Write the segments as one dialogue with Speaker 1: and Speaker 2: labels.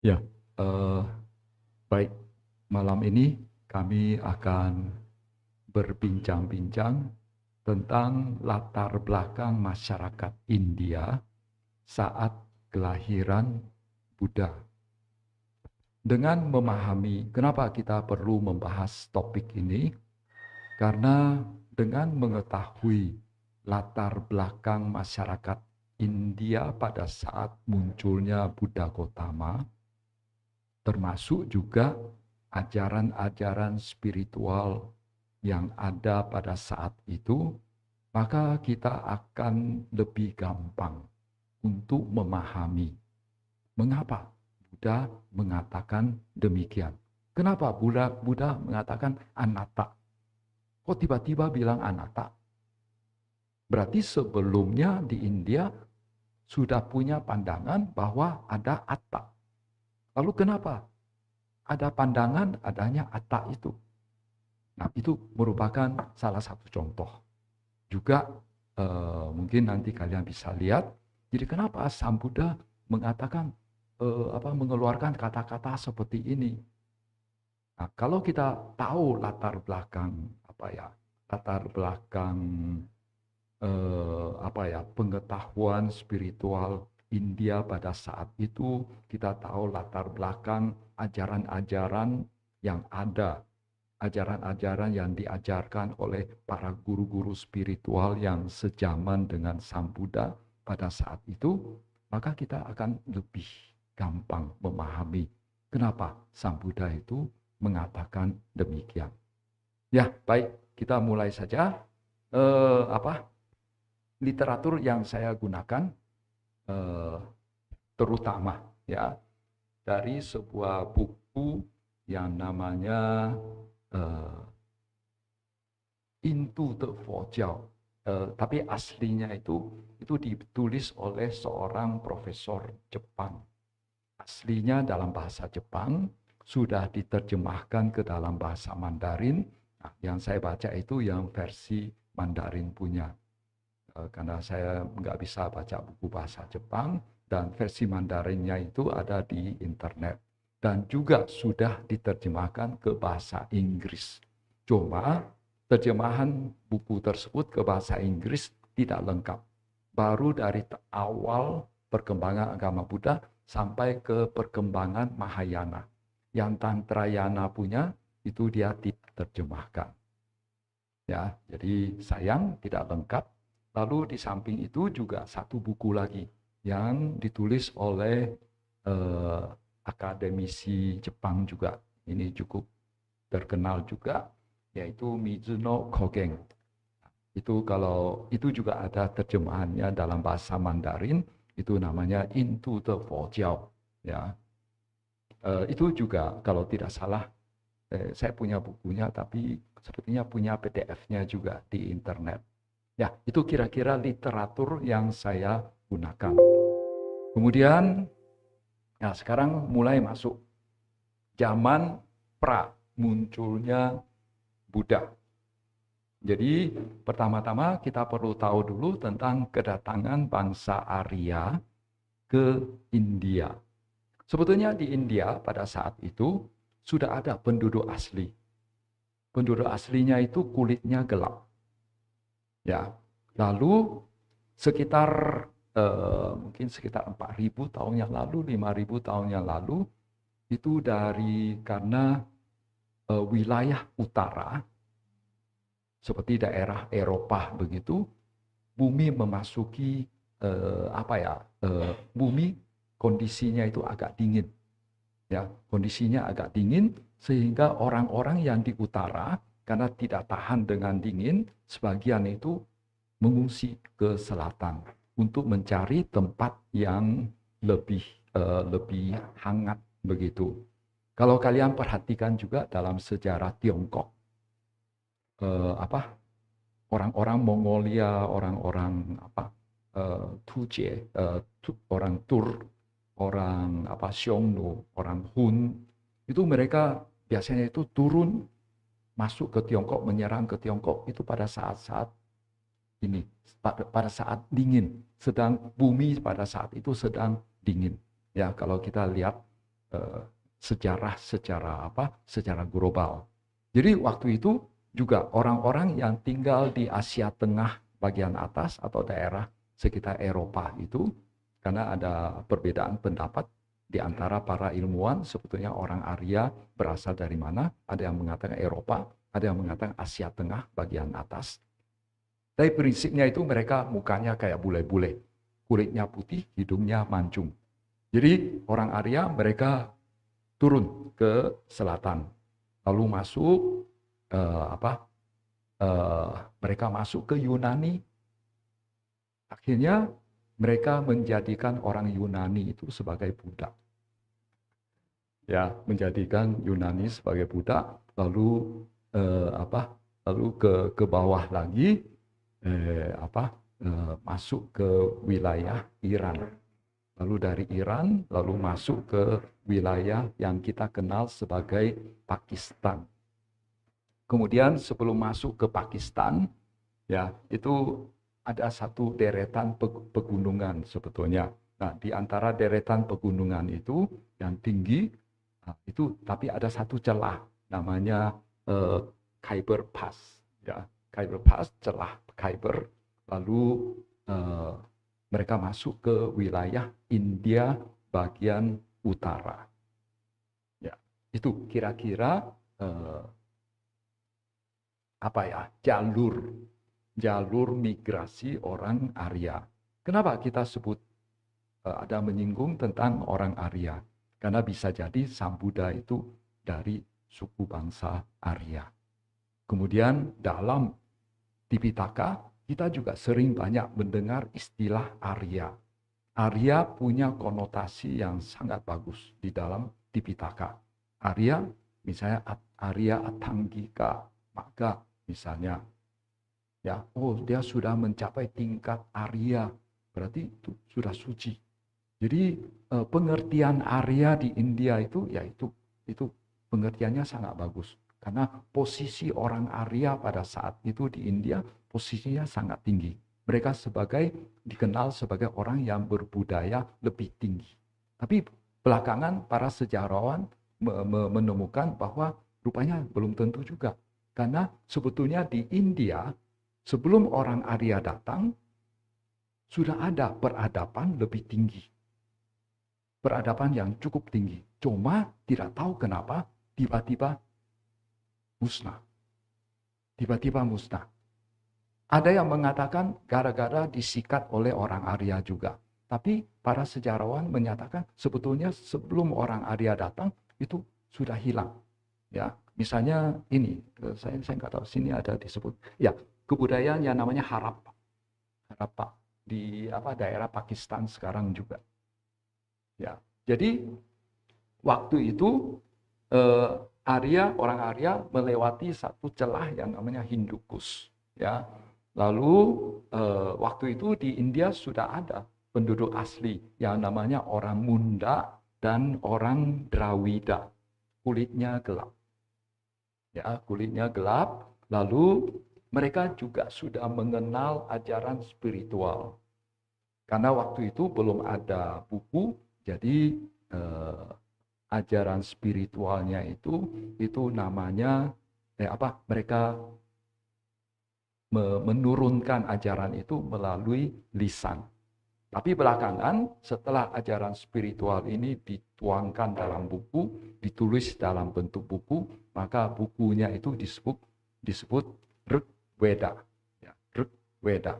Speaker 1: Ya, eh, baik. Malam ini kami akan berbincang-bincang tentang latar belakang masyarakat India saat kelahiran Buddha. Dengan memahami kenapa kita perlu membahas topik ini, karena dengan mengetahui latar belakang masyarakat India pada saat munculnya Buddha Gautama, termasuk juga ajaran-ajaran spiritual yang ada pada saat itu, maka kita akan lebih gampang untuk memahami mengapa Buddha mengatakan demikian. Kenapa Buddha mengatakan anatta? Kok tiba-tiba bilang anatta? Berarti sebelumnya di India sudah punya pandangan bahwa ada atta. Lalu kenapa ada pandangan adanya atta itu? Nah, itu merupakan salah satu contoh. Juga mungkin nanti kalian bisa lihat. Jadi kenapa Sang Buddha mengatakan mengeluarkan kata-kata seperti ini? Nah, kalau kita tahu latar belakang pengetahuan spiritual India pada saat itu, kita tahu latar belakang ajaran-ajaran yang ada, ajaran-ajaran yang diajarkan oleh para guru-guru spiritual yang sejaman dengan Sang Buddha pada saat itu, maka kita akan lebih gampang memahami kenapa Sang Buddha itu mengatakan demikian. Ya, baik, kita mulai saja. Eh, apa Literatur yang saya gunakan eh, terutama ya dari sebuah buku yang namanya eh, Into the Fojao. Tapi aslinya itu ditulis oleh seorang profesor Jepang. Aslinya dalam bahasa Jepang, sudah diterjemahkan ke dalam bahasa Mandarin. Nah, yang saya baca itu yang versi Mandarin punya. Karena saya nggak bisa baca buku bahasa Jepang, dan versi Mandarinnya itu ada di internet. Dan juga sudah diterjemahkan ke bahasa Inggris. Cuma terjemahan buku tersebut ke bahasa Inggris tidak lengkap. Baru dari awal perkembangan agama Buddha sampai ke perkembangan Mahayana. Yang Tantrayana punya itu dia diterjemahkan. Ya, jadi sayang tidak lengkap. Lalu di samping itu juga satu buku lagi yang ditulis oleh eh, akademisi Jepang juga. Ini cukup terkenal juga, yaitu Mizuno Kogeng. Itu juga ada terjemahannya dalam bahasa Mandarin, itu namanya Into the Fojiao. Ya, itu juga kalau tidak salah saya punya bukunya, tapi sepertinya punya PDF-nya juga di internet. Ya, itu kira-kira literatur yang saya gunakan. Kemudian, ya sekarang mulai masuk zaman pra munculnya Buddha. Jadi, pertama-tama kita perlu tahu dulu tentang kedatangan bangsa Arya ke India. Sebetulnya di India pada saat itu sudah ada penduduk asli. Penduduk aslinya itu kulitnya gelap. Ya, lalu sekitar mungkin sekitar 4.000 tahun yang lalu, 5.000 tahun yang lalu, itu karena wilayah utara seperti daerah Eropa begitu, bumi memasuki bumi kondisinya itu agak dingin. Ya, kondisinya agak dingin sehingga orang-orang yang di utara karena tidak tahan dengan dingin, sebagian itu mengungsi ke selatan untuk mencari tempat yang lebih lebih hangat begitu. Kalau kalian perhatikan juga dalam sejarah Tiongkok, apa orang-orang Mongolia, orang-orang Tuje, orang Tur, orang Xiongnu, orang Hun, itu mereka biasanya itu turun masuk ke Tiongkok, menyerang ke Tiongkok itu pada saat-saat ini, pada saat dingin, sedang bumi pada saat itu sedang dingin. Ya, kalau kita lihat sejarah secara global. Jadi waktu itu juga orang-orang yang tinggal di Asia Tengah bagian atas atau daerah sekitar Eropa itu, karena ada perbedaan pendapat di antara para ilmuwan, sebetulnya orang Arya berasal dari mana. Ada yang mengatakan Eropa, ada yang mengatakan Asia Tengah bagian atas. Tapi prinsipnya itu mereka mukanya kayak bule-bule, kulitnya putih, hidungnya mancung. Jadi orang Arya mereka turun ke selatan, lalu masuk mereka masuk ke Yunani. Akhirnya mereka menjadikan orang Yunani itu sebagai budak. Ya, menjadikan Yunani sebagai budak, lalu lalu ke bawah lagi masuk ke wilayah Iran. Lalu dari Iran lalu masuk ke wilayah yang kita kenal sebagai Pakistan. Kemudian sebelum masuk ke Pakistan, ya itu ada satu deretan pegunungan sebetulnya. Nah, di antara deretan pegunungan itu yang tinggi itu, tapi ada satu celah namanya Khyber Pass. Ya, Khyber Pass, celah Khyber. Lalu mereka masuk ke wilayah India bagian utara. Ya, itu kira-kira jalur migrasi orang Arya. Kenapa kita sebut ada menyinggung tentang orang Arya? Karena bisa jadi Sang Buddha itu dari suku bangsa Arya. Kemudian dalam Tipitaka kita juga sering banyak mendengar istilah Arya. Arya punya konotasi yang sangat bagus di dalam Tipitaka. Arya, misalnya Arya Attanggika, maka misalnya, ya, dia sudah mencapai tingkat Arya, berarti itu sudah suci. Jadi pengertian Arya di India itu, yaitu pengertiannya sangat bagus. Karena posisi orang Arya pada saat itu di India posisinya sangat tinggi. Mereka dikenal sebagai orang yang berbudaya lebih tinggi. Tapi belakangan para sejarawan menemukan bahwa rupanya belum tentu juga. Karena sebetulnya di India sebelum orang Arya datang sudah ada peradaban lebih tinggi. Peradaban yang cukup tinggi. Cuma tidak tahu kenapa tiba-tiba musnah. Tiba-tiba musnah. Ada yang mengatakan gara-gara disikat oleh orang Arya juga. Tapi para sejarawan menyatakan sebetulnya sebelum orang Arya datang itu sudah hilang. Ya, misalnya ini, saya nggak tahu sini ada disebut. Ya, kebudayaan yang namanya Harappa. Harappa di daerah Pakistan sekarang juga. Ya, jadi waktu itu orang Arya melewati satu celah yang namanya Hindukus. Ya. Lalu waktu itu di India sudah ada penduduk asli yang namanya orang Munda dan orang Drawida. Kulitnya gelap. Ya, kulitnya gelap. Lalu mereka juga sudah mengenal ajaran spiritual. Karena waktu itu belum ada buku, jadi ajaran spiritualnya itu namanya mereka menurunkan ajaran itu melalui lisan. Tapi belakangan setelah ajaran spiritual ini dituangkan dalam buku, ditulis dalam bentuk buku, maka bukunya itu disebut Rig Veda. Ya, Rig Veda.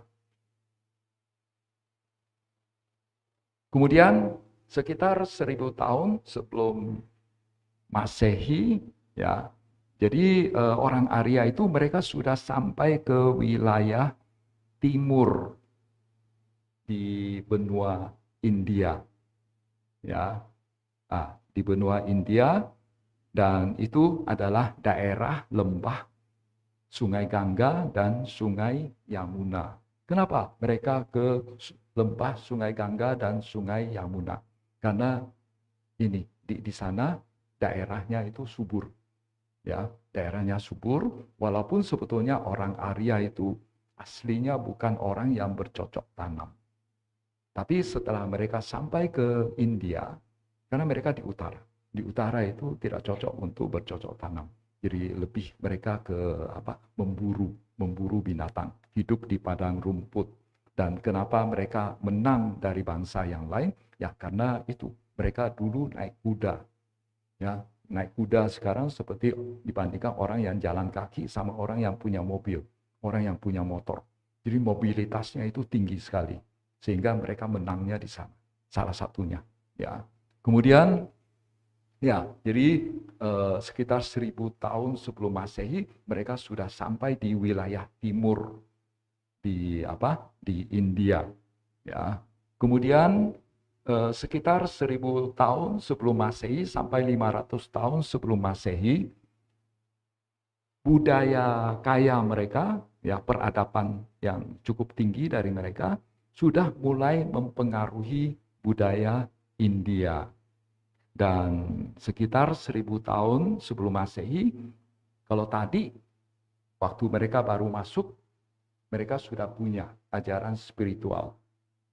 Speaker 1: Kemudian sekitar 1000 tahun sebelum Masehi, ya. Jadi orang Arya itu mereka sudah sampai ke wilayah timur di benua India. Ya. Di benua India, dan itu adalah daerah lembah Sungai Gangga dan Sungai Yamuna. Kenapa mereka ke lembah Sungai Gangga dan Sungai Yamuna? Karena ini di sana daerahnya itu subur. Ya, daerahnya subur, walaupun sebetulnya orang Arya itu aslinya bukan orang yang bercocok tanam. Tapi setelah mereka sampai ke India, karena mereka di utara, Di utara itu tidak cocok untuk bercocok tanam. Jadi lebih mereka ke memburu binatang, hidup di padang rumput. Dan kenapa mereka menang dari bangsa yang lain? Ya karena itu mereka dulu naik kuda, ya naik kuda sekarang seperti dibandingkan orang yang jalan kaki sama orang yang punya mobil, orang yang punya motor. Jadi mobilitasnya itu tinggi sekali sehingga mereka menangnya di sana. Salah satunya, ya. Kemudian ya, jadi sekitar 1000 tahun sebelum Masehi mereka sudah sampai di wilayah timur di India, ya. Kemudian sekitar 1000 tahun sebelum Masehi sampai 500 tahun sebelum Masehi, budaya kaya mereka, ya peradaban yang cukup tinggi dari mereka sudah mulai mempengaruhi budaya India. Dan sekitar 1000 tahun sebelum Masehi, kalau tadi waktu mereka baru masuk, mereka sudah punya ajaran spiritual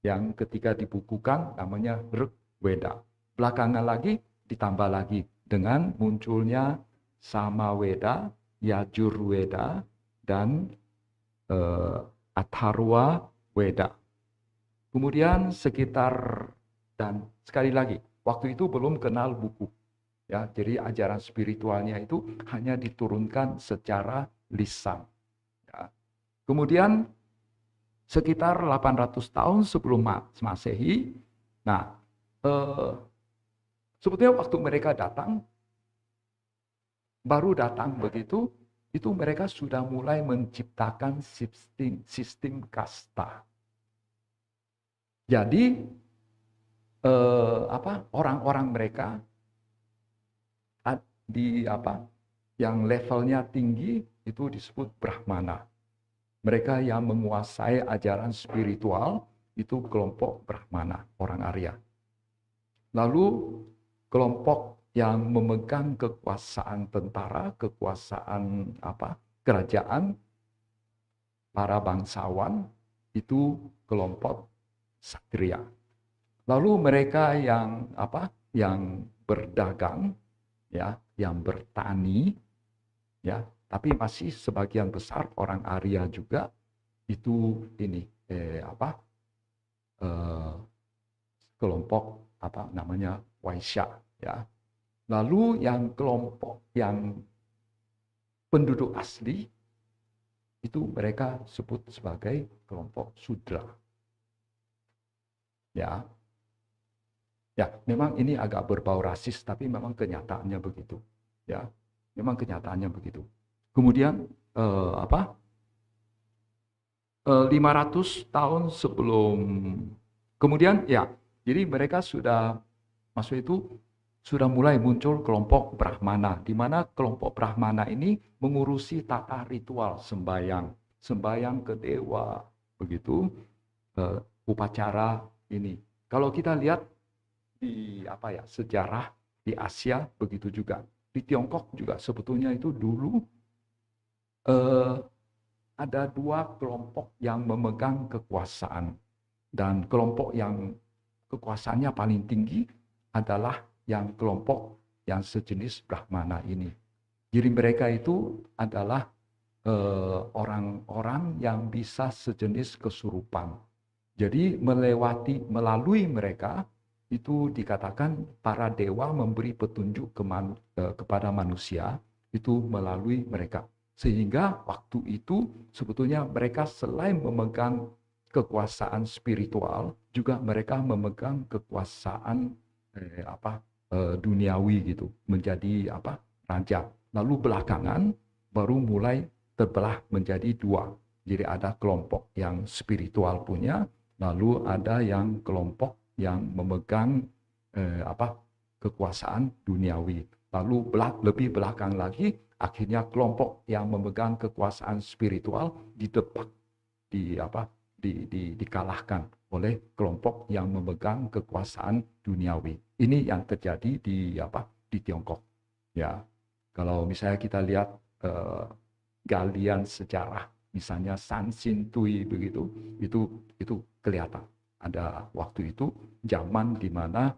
Speaker 1: yang ketika dibukukan namanya Rig Weda. Belakangan lagi ditambah lagi dengan munculnya Samaweda, Yajurweda, dan Atharwa Weda. Kemudian dan sekali lagi, waktu itu belum kenal buku. Ya, jadi ajaran spiritualnya itu hanya diturunkan secara lisan. Ya. Kemudian sekitar 800 tahun sebelum Masehi, nah sebetulnya waktu mereka baru datang begitu, itu mereka sudah mulai menciptakan sistem kasta. Jadi orang-orang mereka yang levelnya tinggi itu disebut Brahmana. Mereka yang menguasai ajaran spiritual itu kelompok Brahmana, orang Arya. Lalu kelompok yang memegang kekuasaan tentara, kekuasaan kerajaan, para bangsawan itu kelompok Satriya. Lalu mereka yang berdagang, ya, yang bertani, ya, tapi masih sebagian besar orang Arya juga itu kelompok Waisya, ya. Lalu yang kelompok yang penduduk asli itu mereka sebut sebagai kelompok Sudra. Ya. Ya, memang ini agak berbau rasis, tapi memang kenyataannya begitu. Ya, memang kenyataannya begitu. Kemudian 500 tahun sebelum, kemudian ya, jadi mereka sudah masuk itu sudah mulai muncul kelompok Brahmana, di mana kelompok Brahmana ini mengurusi tata ritual sembahyang ke dewa, begitu upacara ini. Kalau kita lihat di sejarah di Asia begitu juga, di Tiongkok juga sebetulnya itu dulu ada dua kelompok yang memegang kekuasaan, dan kelompok yang kekuasaannya paling tinggi adalah yang kelompok yang sejenis Brahmana ini. Jadi mereka itu adalah orang-orang yang bisa sejenis kesurupan. Jadi melalui mereka itu dikatakan para dewa memberi petunjuk kepada manusia itu melalui mereka. Sehingga waktu itu sebetulnya mereka selain memegang kekuasaan spiritual, juga mereka memegang kekuasaan duniawi gitu, menjadi raja. Lalu belakangan baru mulai terbelah menjadi dua. Jadi ada kelompok yang spiritual punya, lalu ada yang kelompok yang memegang kekuasaan duniawi. Lalu lebih belakang lagi, akhirnya kelompok yang memegang kekuasaan spiritual didepak, dikalahkan oleh kelompok yang memegang kekuasaan duniawi. Ini yang terjadi di Tiongkok. Ya, kalau misalnya kita lihat galian sejarah, misalnya San Sin Tui begitu, itu kelihatan. Ada waktu itu zaman di mana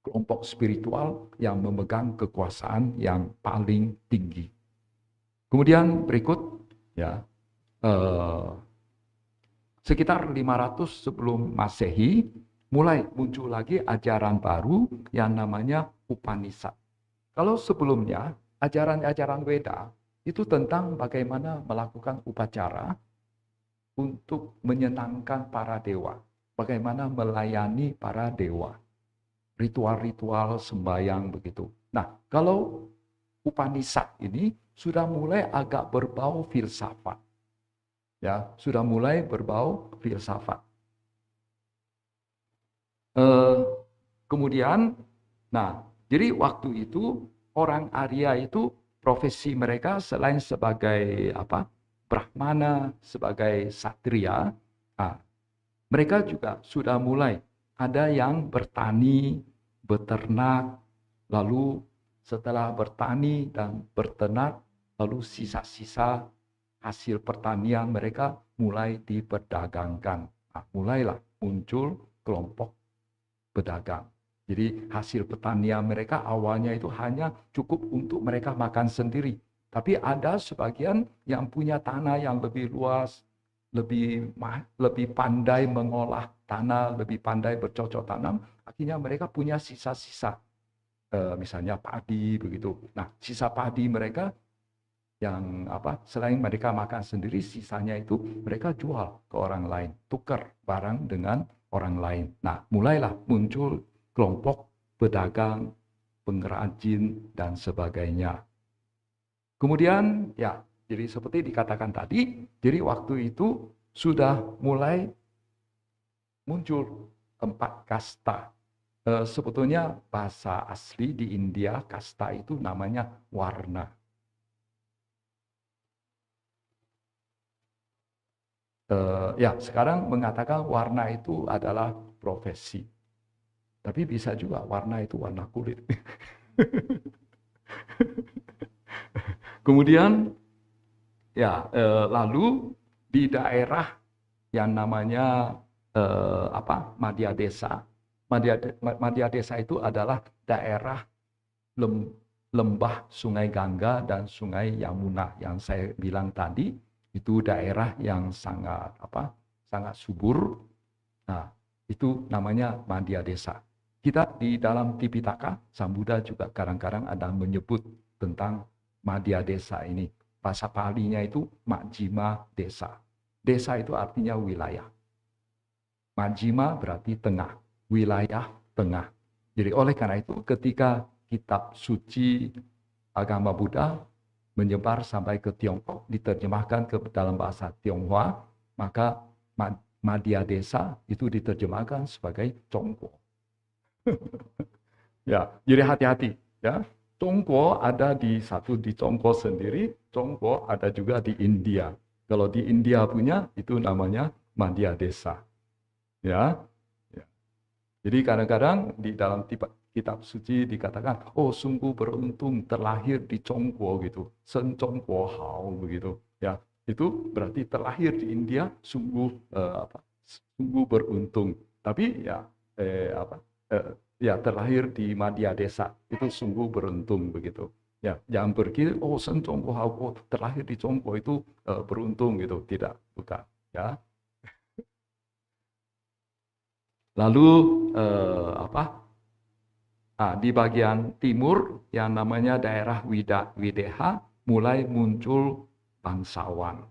Speaker 1: kelompok spiritual yang memegang kekuasaan yang paling tinggi. Kemudian berikut, ya, sekitar 500 sebelum Masehi, mulai muncul lagi ajaran baru yang namanya Upanishad. Kalau sebelumnya, ajaran-ajaran Weda itu tentang bagaimana melakukan upacara untuk menyenangkan para dewa, bagaimana melayani para dewa, ritual-ritual sembahyang begitu. Nah, kalau Upanishad ini sudah mulai agak berbau filsafat. Ya, sudah mulai berbau filsafat. Kemudian, nah, jadi waktu itu orang Arya itu profesi mereka selain sebagai apa, Brahmana, sebagai Satria, mereka juga sudah mulai ada yang bertani, beternak, lalu setelah bertani dan beternak, lalu sisa-sisa hasil pertanian mereka mulai diperdagangkan. Nah, mulailah muncul kelompok pedagang. Jadi hasil pertanian mereka awalnya itu hanya cukup untuk mereka makan sendiri. Tapi ada sebagian yang punya tanah yang lebih luas, lebih pandai mengolah tanah, lebih pandai bercocok tanam. Akhirnya mereka punya sisa-sisa, misalnya padi begitu. Nah, sisa padi mereka yang apa, selain mereka makan sendiri, sisanya itu mereka jual ke orang lain, tukar barang dengan orang lain. Nah, mulailah muncul kelompok pedagang, pengrajin, dan sebagainya. Kemudian, ya, jadi seperti dikatakan tadi, jadi waktu itu sudah mulai muncul 4 kasta. Sebetulnya bahasa asli di India, kasta itu namanya warna. Ya, sekarang mengatakan warna itu adalah profesi. Tapi bisa juga warna itu warna kulit. Kemudian, ya, lalu di daerah yang namanya Madhya Desa. Madhya Desa itu adalah daerah lembah Sungai Gangga dan Sungai Yamuna yang saya bilang tadi. Itu daerah yang sangat subur. Nah, itu namanya Madhya Desa. Kita di dalam Tipitaka, Sang Buddha juga kadang-kadang ada menyebut tentang Madhya Desa ini. Bahasa Palinya itu Majjhima Desa. Desa itu artinya wilayah. Majjhima berarti tengah, wilayah tengah. Jadi oleh karena itu ketika kitab suci agama Buddha menyebar sampai ke Tiongkok, diterjemahkan ke dalam bahasa Tionghoa, maka Madhya Desa itu diterjemahkan sebagai Congko. Ya, jadi hati-hati ya. Congko ada di Congko sendiri, Congko ada juga di India. Kalau di India punya itu namanya Madhya Desa. Ya. Ya. Jadi kadang-kadang di dalam kitab suci dikatakan, oh sungguh beruntung terlahir di Congko gitu, Sen Congko Hao begitu. Ya, itu berarti terlahir di India sungguh beruntung. Tapi ya ya terlahir di Madhya Desa itu sungguh beruntung begitu. Ya, jangan berpikir oh Sen Congko Hao terlahir di Congko itu beruntung gitu, tidak, bukan. Ya. Lalu di bagian timur yang namanya daerah Wideha mulai muncul bangsawan.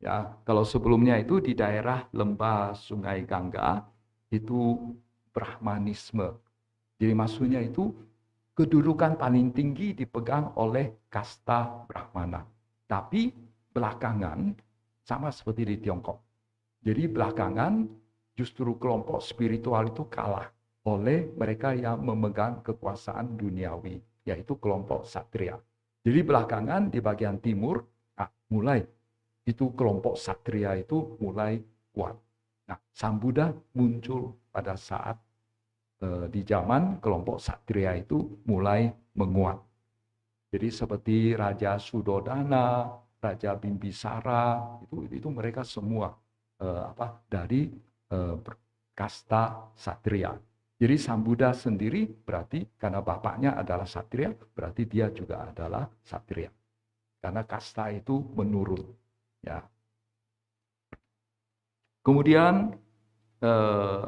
Speaker 1: Ya, kalau sebelumnya itu di daerah lembah Sungai Gangga itu Brahmanisme. Jadi maksudnya itu kedudukan paling tinggi dipegang oleh kasta Brahmana. Tapi belakangan sama seperti di Tiongkok. Jadi belakangan justru kelompok spiritual itu kalah oleh mereka yang memegang kekuasaan duniawi, yaitu kelompok Satria. Jadi belakangan di bagian timur, mulai itu kelompok Satria itu mulai kuat. Nah, Sang Buddha muncul pada saat di zaman kelompok Satria itu mulai menguat. Jadi seperti Raja Sudodana, Raja Bimbisara, itu mereka semua dari kasta Satria. Jadi Sang Buddha sendiri berarti karena bapaknya adalah satria, berarti dia juga adalah satria. Karena kasta itu menurun. Ya. Kemudian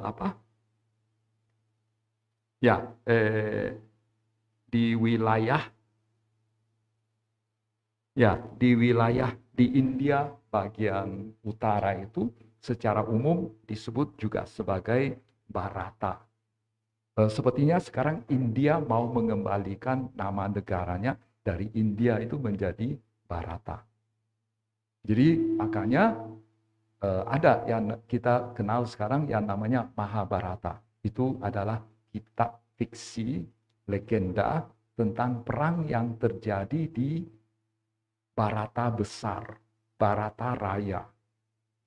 Speaker 1: apa? Ya, di wilayah di India bagian utara itu secara umum disebut juga sebagai Bharata. Sepertinya sekarang India mau mengembalikan nama negaranya dari India itu menjadi Bharata. Jadi makanya ada yang kita kenal sekarang yang namanya Mahabharata. Itu adalah kitab fiksi, legenda tentang perang yang terjadi di Bharata Besar, Bharata Raya,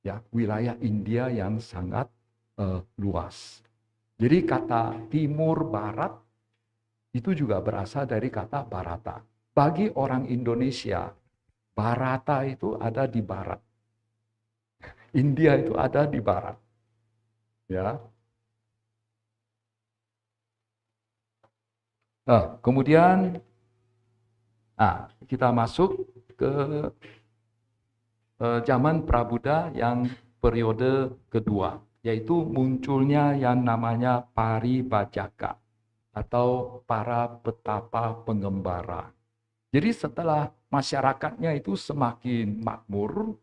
Speaker 1: ya, wilayah India yang sangat luas. Jadi kata timur barat itu juga berasal dari kata Bharata. Bagi orang Indonesia, Bharata itu ada di barat. India itu ada di barat. Ya. Nah, kemudian kita masuk ke zaman Prabuddha yang periode kedua, yaitu munculnya yang namanya Paribhajaka atau para petapa pengembara. Jadi setelah masyarakatnya itu semakin makmur,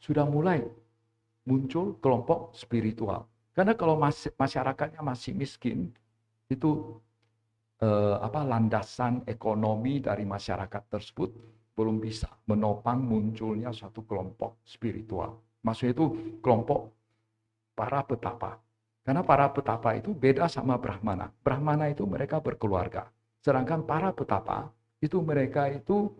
Speaker 1: sudah mulai muncul kelompok spiritual. Karena kalau masyarakatnya masih miskin, itu landasan ekonomi dari masyarakat tersebut belum bisa menopang munculnya suatu kelompok spiritual. Maksudnya itu kelompok para petapa. Karena para petapa itu beda sama Brahmana. Brahmana itu mereka berkeluarga. Sedangkan para petapa itu mereka itu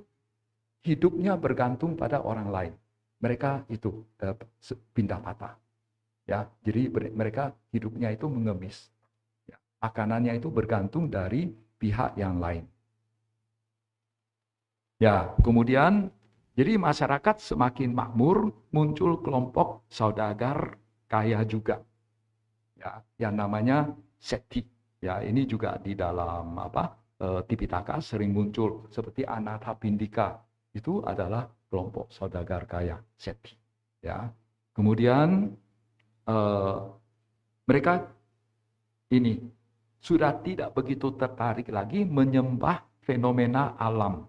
Speaker 1: hidupnya bergantung pada orang lain. Mereka itu pindah patah. Ya, jadi mereka hidupnya itu mengemis. Ya, makanannya itu bergantung dari pihak yang lain. Ya, kemudian jadi masyarakat semakin makmur, muncul kelompok saudagar kaya juga. Ya, yang namanya Sethi. Ya, ini juga di dalam Tipitaka sering muncul seperti Anathapindika. Itu adalah kelompok saudagar kaya Sethi. Ya. Kemudian mereka ini sudah tidak begitu tertarik lagi menyembah fenomena alam.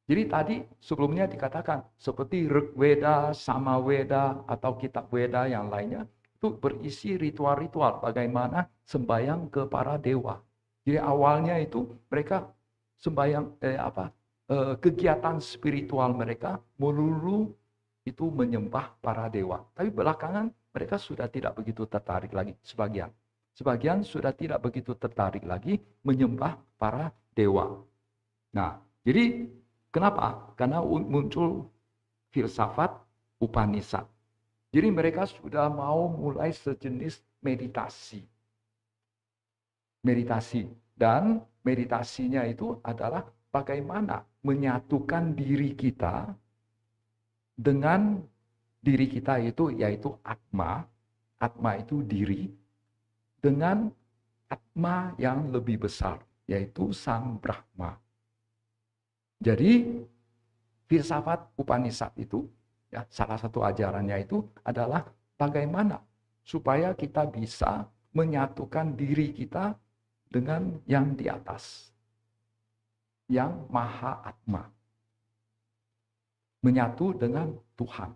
Speaker 1: Jadi tadi sebelumnya dikatakan seperti Rigveda, Samaveda atau kitab Weda yang lainnya itu berisi ritual-ritual bagaimana sembahyang ke para dewa. Jadi awalnya itu mereka sembahyang kegiatan spiritual mereka melulu itu menyembah para dewa. Tapi belakangan mereka sudah tidak begitu tertarik lagi sebagian. Sebagian sudah tidak begitu tertarik lagi menyembah para dewa. Nah, jadi kenapa? Karena muncul filsafat Upanishad. Jadi mereka sudah mau mulai sejenis meditasi. Meditasi. Dan meditasinya itu adalah bagaimana menyatukan diri kita dengan diri kita itu yaitu Atma. Atma itu diri. Dengan Atma yang lebih besar, yaitu Sang Brahma. Jadi filsafat Upanishad itu, ya, salah satu ajarannya itu adalah bagaimana supaya kita bisa menyatukan diri kita dengan yang di atas, yang Maha Atma. Menyatu dengan Tuhan.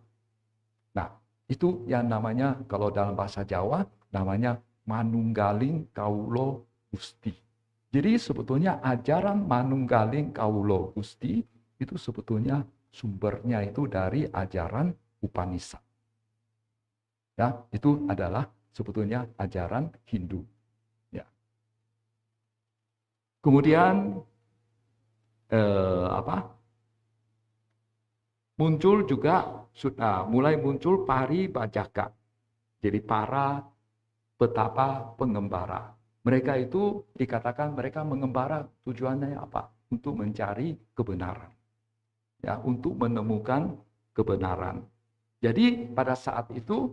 Speaker 1: Nah, itu yang namanya kalau dalam bahasa Jawa namanya Manunggaling Kaulo Gusti. Jadi sebetulnya ajaran Manunggaling Kaulo Gusti itu sebetulnya sumbernya itu dari ajaran Upanishad. Ya, itu adalah sebetulnya ajaran Hindu. Ya. Kemudian muncul juga mulai muncul Paribhajaka. Jadi para petapa pengembara. Mereka itu dikatakan mereka mengembara tujuannya apa? Untuk mencari kebenaran. Ya, untuk menemukan kebenaran. Jadi pada saat itu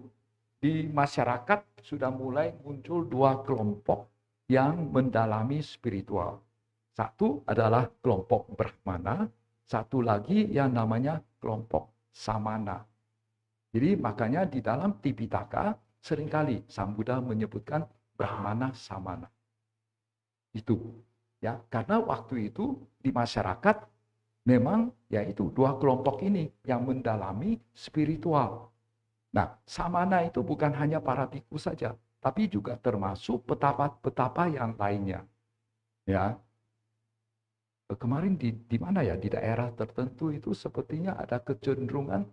Speaker 1: di masyarakat sudah mulai muncul dua kelompok yang mendalami spiritual. Satu adalah kelompok Brahmana, satu lagi yang namanya kelompok Samana. Jadi makanya di dalam Tipitaka seringkali Sang Buddha menyebutkan Brahmana Samana. Itu ya, karena waktu itu di masyarakat memang yaitu dua kelompok ini yang mendalami spiritual. Nah, Samana itu bukan hanya para biku saja, tapi juga termasuk petapa-petapa yang lainnya. Ya, kemarin di mana ya, di daerah tertentu itu sepertinya ada kecenderungan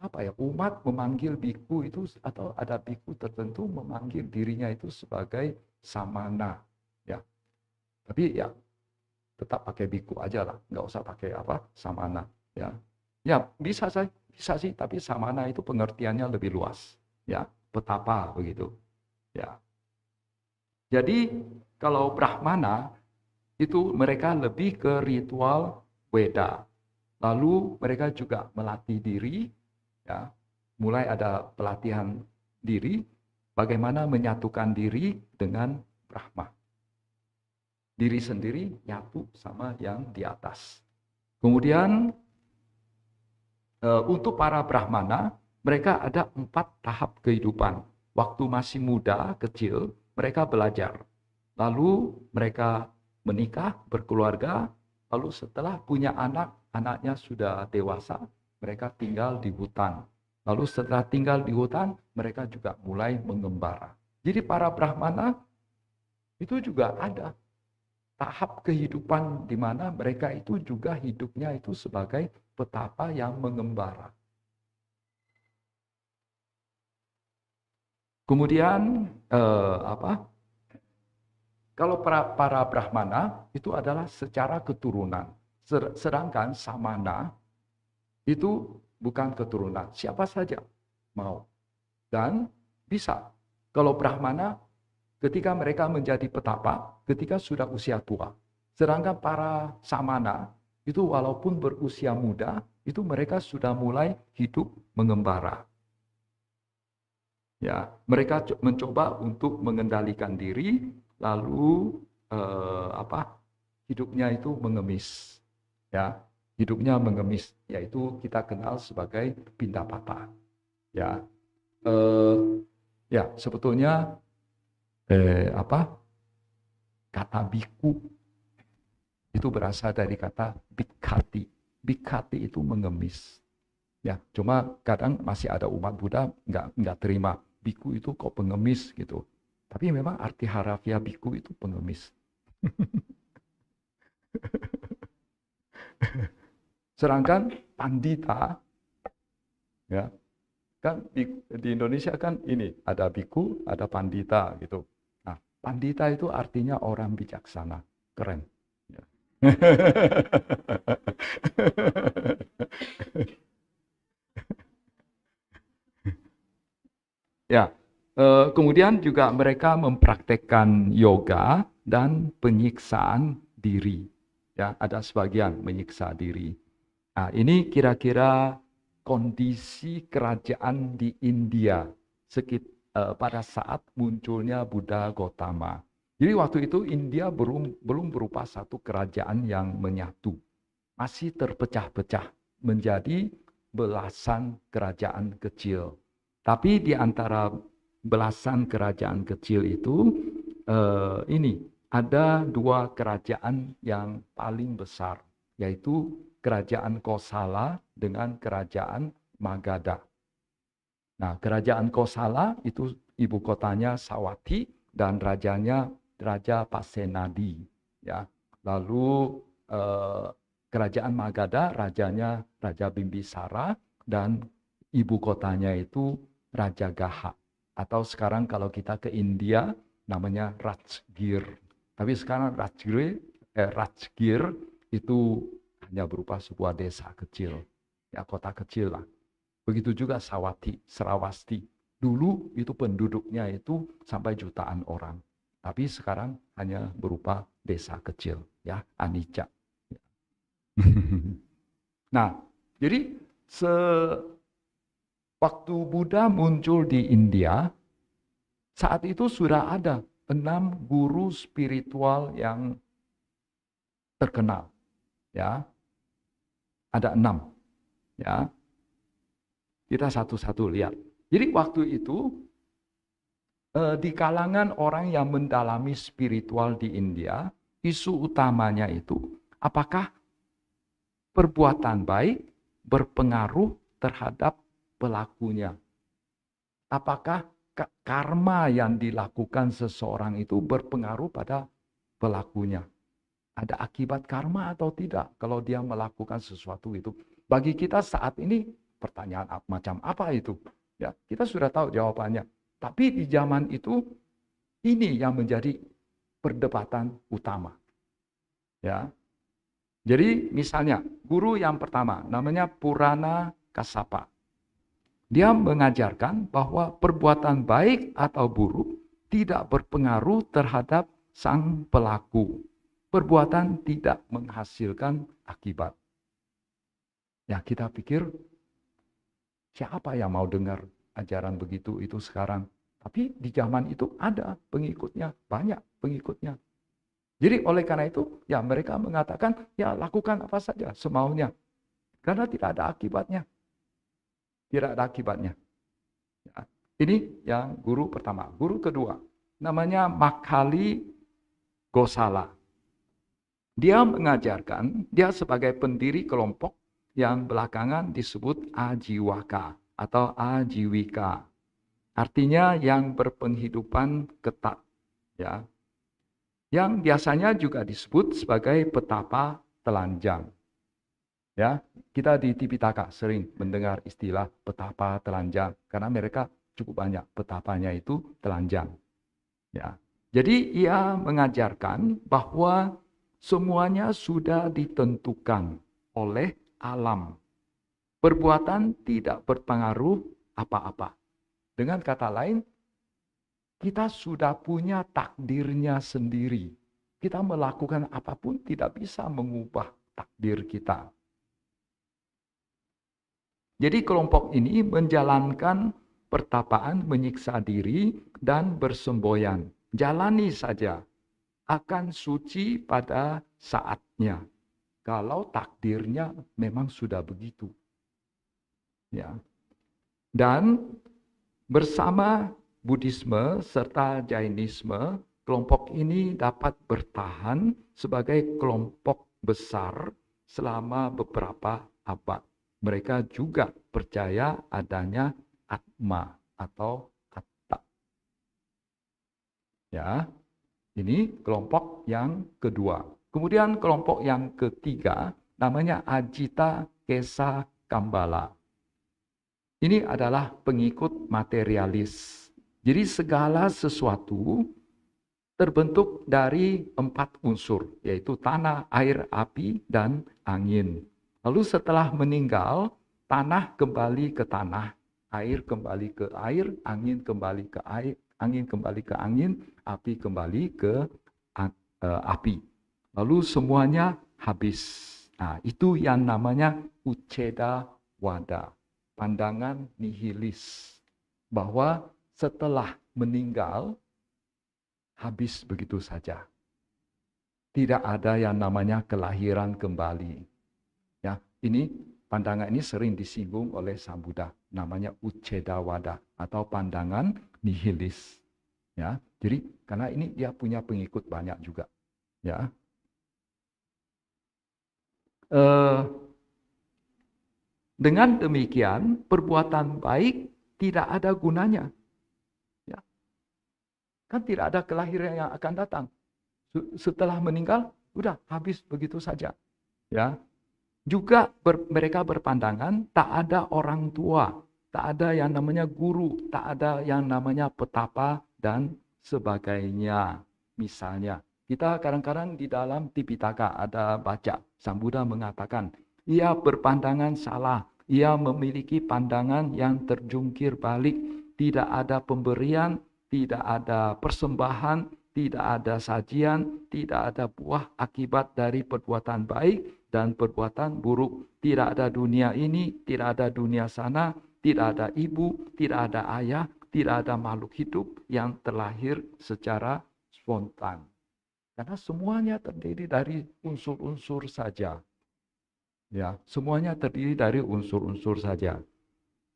Speaker 1: apa ya, umat memanggil biku itu, atau ada biku tertentu memanggil dirinya itu sebagai samana, ya. Tapi ya tetap pakai biku aja lah, nggak usah pakai apa samana, ya. Ya bisa sih, tapi samana itu pengertiannya lebih luas, ya, petapa begitu, ya. Jadi kalau Brahmana itu mereka lebih ke ritual Weda, lalu mereka juga melatih diri. Ya, mulai ada pelatihan diri, bagaimana menyatukan diri dengan Brahma. Diri sendiri nyatu sama yang di atas. Kemudian untuk para Brahmana, mereka ada 4 tahap kehidupan. Waktu masih muda, kecil, mereka belajar. Lalu mereka menikah, berkeluarga, lalu setelah punya anak, anaknya sudah dewasa, mereka tinggal di hutan. Lalu setelah tinggal di hutan, mereka juga mulai mengembara. Jadi para Brahmana itu juga ada tahap kehidupan di mana mereka itu juga hidupnya itu sebagai petapa yang mengembara. Kemudian kalau para Brahmana itu adalah secara keturunan, sedangkan Samana itu bukan keturunan, siapa saja mau dan bisa. Kalau Brahmana ketika mereka menjadi petapa, ketika sudah usia tua. Sedangkan para Samana itu walaupun berusia muda, itu mereka sudah mulai hidup mengembara. Ya, mereka mencoba untuk mengendalikan diri, lalu hidupnya itu mengemis. Ya, hidupnya mengemis, yaitu kita kenal sebagai pindapata. Ya, ya sebetulnya kata biku itu berasal dari kata bhikkati. Bhikkati itu mengemis. Ya, cuma kadang masih ada umat Buddha nggak terima biku itu kok pengemis gitu. Tapi memang arti harafiah biku itu pengemis. Sedangkan pandita, ya kan di Indonesia kan ini ada biku, ada pandita gitu. Nah, pandita itu artinya orang bijaksana, keren. Ya. Ya, kemudian juga mereka mempraktekkan yoga dan penyiksaan diri. Ya, ada sebagian menyiksa diri. Nah, ini kira-kira kondisi kerajaan di India pada saat munculnya Buddha Gautama. Jadi waktu itu India belum berupa satu kerajaan yang menyatu. Masih terpecah-pecah menjadi belasan kerajaan kecil. Tapi di antara belasan kerajaan kecil itu, ini ada 2 kerajaan yang paling besar, yaitu kerajaan Kosala dengan kerajaan Magadha. Nah, kerajaan Kosala itu ibu kotanya Sawati dan rajanya Raja Pasenadi. Ya, lalu kerajaan Magadha rajanya Raja Bimbisara dan ibu kotanya itu Raja Gaha. Atau sekarang kalau kita ke India namanya Rajgir. Tapi sekarang Rajgir itu hanya berupa sebuah desa kecil, ya kota kecil lah. Begitu juga Sawati, Serawasti. Dulu itu penduduknya itu sampai jutaan orang. Tapi sekarang hanya berupa desa kecil, ya, Anicca. Nah, jadi Waktu Buddha muncul di India, saat itu sudah ada 6 guru spiritual yang terkenal. Ya, ada 6. Ya, kita satu-satu lihat. Jadi waktu itu di kalangan orang yang mendalami spiritual di India, isu utamanya itu apakah perbuatan baik berpengaruh terhadap pelakunya. Apakah karma yang dilakukan seseorang itu berpengaruh pada pelakunya. Ada akibat karma atau tidak kalau dia melakukan sesuatu itu. Bagi kita saat ini pertanyaan macam apa itu? Ya, kita sudah tahu jawabannya. Tapi di zaman itu ini yang menjadi perdebatan utama. Ya. Jadi misalnya guru yang pertama namanya Purana Kassapa. Dia mengajarkan bahwa perbuatan baik atau buruk tidak berpengaruh terhadap sang pelaku. Perbuatan tidak menghasilkan akibat. Ya, kita pikir siapa yang mau dengar ajaran begitu itu sekarang? Tapi di zaman itu ada pengikutnya, banyak pengikutnya. Jadi oleh karena itu, ya mereka mengatakan, ya lakukan apa saja semaunya. Karena tidak ada akibatnya. Tidak ada akibatnya. Ya, ini yang guru pertama. Guru kedua, namanya Makhali Gosala. Dia mengajarkan, dia sebagai pendiri kelompok yang belakangan disebut Ajiwaka atau Ajiwika. Artinya yang berpenghidupan ketat. Ya. Yang biasanya juga disebut sebagai petapa telanjang. Ya, kita di Tipitaka sering mendengar istilah petapa telanjang karena mereka cukup banyak petapanya itu telanjang. Ya. Jadi ia mengajarkan bahwa semuanya sudah ditentukan oleh alam. Perbuatan tidak berpengaruh apa-apa. Dengan kata lain, kita sudah punya takdirnya sendiri. Kita melakukan apapun tidak bisa mengubah takdir kita. Jadi kelompok ini menjalankan pertapaan menyiksa diri dan bersemboyan. Jalani saja, akan suci pada saatnya. Kalau takdirnya memang sudah begitu. Ya. Dan bersama Buddhisme serta Jainisme, kelompok ini dapat bertahan sebagai kelompok besar selama beberapa abad. Mereka juga percaya adanya Atma atau Atta. Ya, ini kelompok yang kedua. Kemudian kelompok yang ketiga namanya Ajita Kesa Kambala. Ini adalah pengikut materialis. Jadi segala sesuatu terbentuk dari 4 unsur, yaitu tanah, air, api, dan angin. Lalu setelah meninggal, tanah kembali ke tanah, air kembali ke air, angin kembali ke air, angin kembali ke angin, api kembali ke api. Lalu semuanya habis. Nah, itu yang namanya Uceda Wada, pandangan nihilis. Bahwa setelah meninggal, habis begitu saja. Tidak ada yang namanya kelahiran kembali. Ya, ini pandangan ini sering disinggung oleh Sang Buddha, namanya Uceda Wada atau pandangan nihilis. Ya, jadi karena ini dia punya pengikut banyak juga. Ya, dengan demikian perbuatan baik tidak ada gunanya. Kan tidak ada kelahiran yang akan datang. Setelah meninggal, udah habis begitu saja. Ya. Juga mereka berpandangan tak ada orang tua, tak ada yang namanya guru, tak ada yang namanya petapa dan sebagainya. Misalnya, kita kadang-kadang di dalam Tipitaka ada baca, Sang Buddha mengatakan, ia berpandangan salah, ia memiliki pandangan yang terjungkir balik, tidak ada pemberian, tidak ada persembahan, tidak ada sajian, tidak ada buah akibat dari perbuatan baik dan perbuatan buruk. Tidak ada dunia ini, tidak ada dunia sana, tidak ada ibu, tidak ada ayah, tidak ada makhluk hidup yang terlahir secara spontan. Karena semuanya terdiri dari unsur-unsur saja. Ya, semuanya terdiri dari unsur-unsur saja.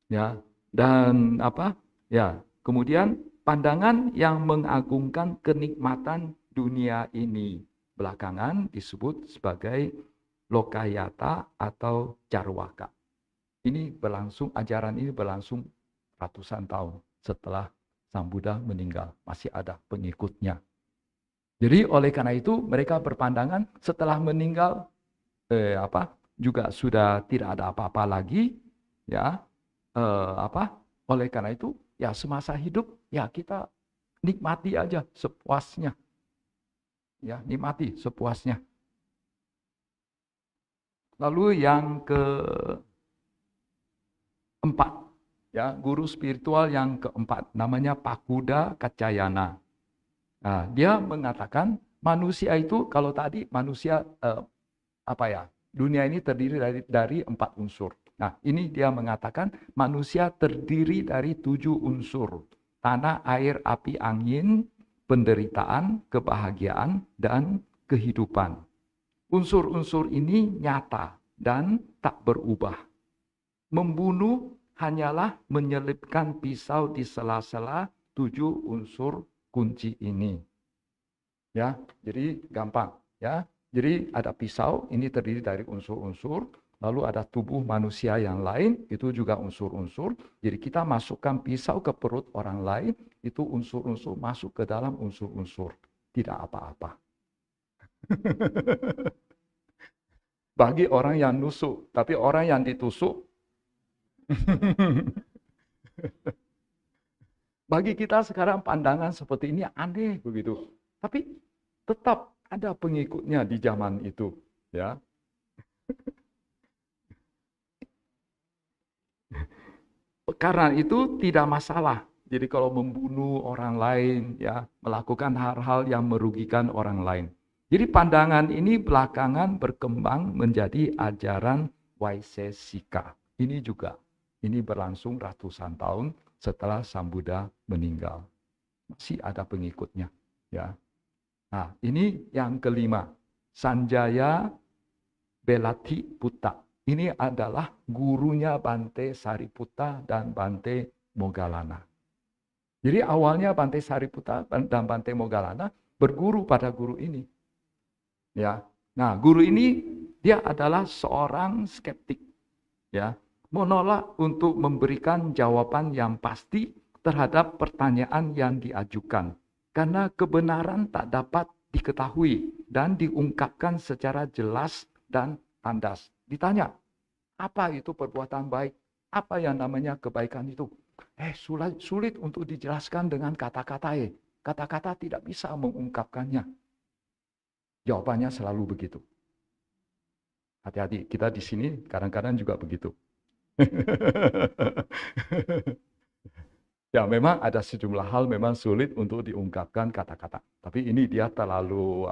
Speaker 1: Ya, dan apa? Ya, kemudian pandangan yang mengagungkan kenikmatan dunia ini belakangan disebut sebagai lokayata atau carwaka. Ajaran ini berlangsung ratusan tahun setelah Sang Buddha meninggal, masih ada pengikutnya. Jadi oleh karena itu mereka berpandangan setelah meninggal juga sudah tidak ada apa-apa lagi, ya. Oleh karena itu ya semasa hidup ya kita nikmati aja sepuasnya. Ya, nikmati sepuasnya. Lalu yang keempat, ya, guru spiritual yang keempat namanya Pakuda Kacayana. Nah, dia mengatakan manusia itu kalau tadi manusia dunia ini terdiri dari 4 unsur. Nah, ini dia mengatakan manusia terdiri dari 7 unsur. Tanah, air, api, angin, penderitaan, kebahagiaan, dan kehidupan. Unsur-unsur ini nyata dan tak berubah. Membunuh hanyalah menyelipkan pisau di sela-sela 7 unsur kunci ini. Ya, jadi gampang, ya. Jadi ada pisau, ini terdiri dari unsur-unsur, lalu ada tubuh manusia yang lain, itu juga unsur-unsur. Jadi kita masukkan pisau ke perut orang lain, itu unsur-unsur masuk ke dalam unsur-unsur. Tidak apa-apa. Bagi orang yang nusuk, tapi orang yang ditusuk, bagi kita sekarang pandangan seperti ini aneh begitu. Tapi tetap ada pengikutnya di zaman itu, ya. Karena itu tidak masalah. Jadi kalau membunuh orang lain, ya, melakukan hal-hal yang merugikan orang lain. Jadi pandangan ini belakangan berkembang menjadi ajaran Vaisesika. Ini berlangsung ratusan tahun setelah Sang Buddha meninggal. Masih ada pengikutnya, ya. Nah, ini yang kelima, Sanjaya Belati Putta. Ini adalah gurunya Bante Sariputta dan Bante Moggallana. Jadi awalnya Bante Sariputta dan Bante Moggallana berguru pada guru ini. Ya. Nah, guru ini dia adalah seorang skeptik. Ya, menolak untuk memberikan jawaban yang pasti terhadap pertanyaan yang diajukan. Karena kebenaran tak dapat diketahui dan diungkapkan secara jelas dan tandas. Ditanya, apa itu perbuatan baik? Apa yang namanya kebaikan itu? Sulit untuk dijelaskan dengan kata-kata. Kata-kata tidak bisa mengungkapkannya. Jawabannya selalu begitu. Hati-hati, kita di sini kadang-kadang juga begitu. Ya, memang ada sejumlah hal memang sulit untuk diungkapkan kata-kata. Tapi ini dia terlalu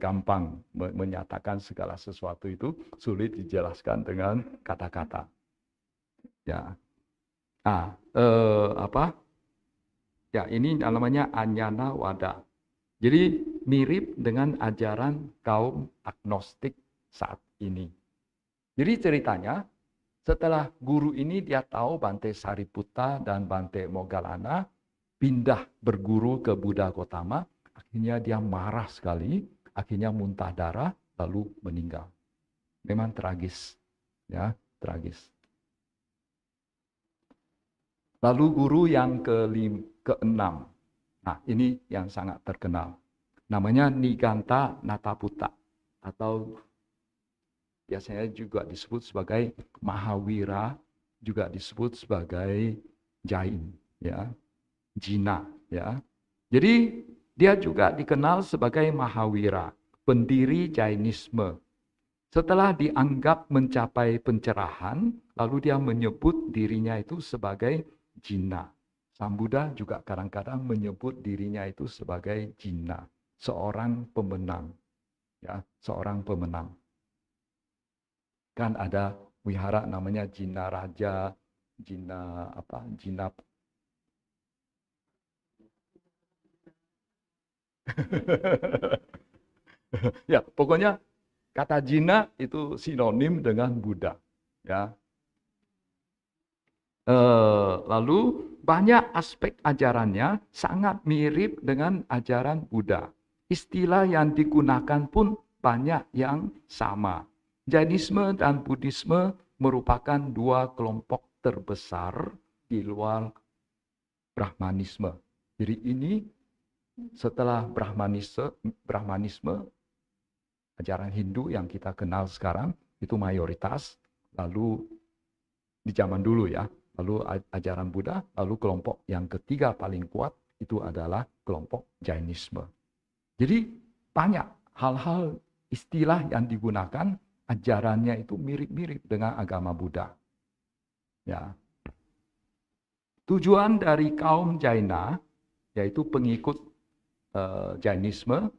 Speaker 1: gampang menyatakan segala sesuatu itu sulit dijelaskan dengan kata-kata. Ya. Nah, Ya, ini namanya Anyana Wada. Jadi mirip dengan ajaran kaum agnostik saat ini. Jadi ceritanya, setelah guru ini dia tahu Bante Sariputta dan Bante Moggallana pindah berguru ke Buddha Gautama, akhirnya dia marah sekali, akhirnya muntah darah, lalu meninggal. Memang tragis, ya, tragis. Lalu guru yang keenam, nah ini yang sangat terkenal, namanya Niganta Nataputta atau biasanya juga disebut sebagai Mahavira, juga disebut sebagai Jain, ya, Jina, ya. Jadi dia juga dikenal sebagai Mahavira, pendiri Jainisme. Setelah dianggap mencapai pencerahan, lalu dia menyebut dirinya itu sebagai Jina. Sang Buddha juga kadang-kadang menyebut dirinya itu sebagai Jina, seorang pemenang, ya, seorang pemenang. Kan ada wihara namanya Jina Raja, Jina apa? Jina ya, pokoknya kata Jina itu sinonim dengan Buddha. Ya, lalu banyak aspek ajarannya sangat mirip dengan ajaran Buddha. Istilah yang digunakan pun banyak yang sama. Jainisme dan Buddhisme merupakan dua kelompok terbesar di luar Brahmanisme. Jadi ini setelah Brahmanisme, ajaran Hindu yang kita kenal sekarang itu mayoritas, lalu di zaman dulu ya, lalu ajaran Buddha, lalu kelompok yang ketiga paling kuat itu adalah kelompok Jainisme. Jadi banyak hal-hal istilah yang digunakan, ajarannya itu mirip-mirip dengan agama Buddha. Ya. Tujuan dari kaum Jaina, yaitu pengikut Jainisme,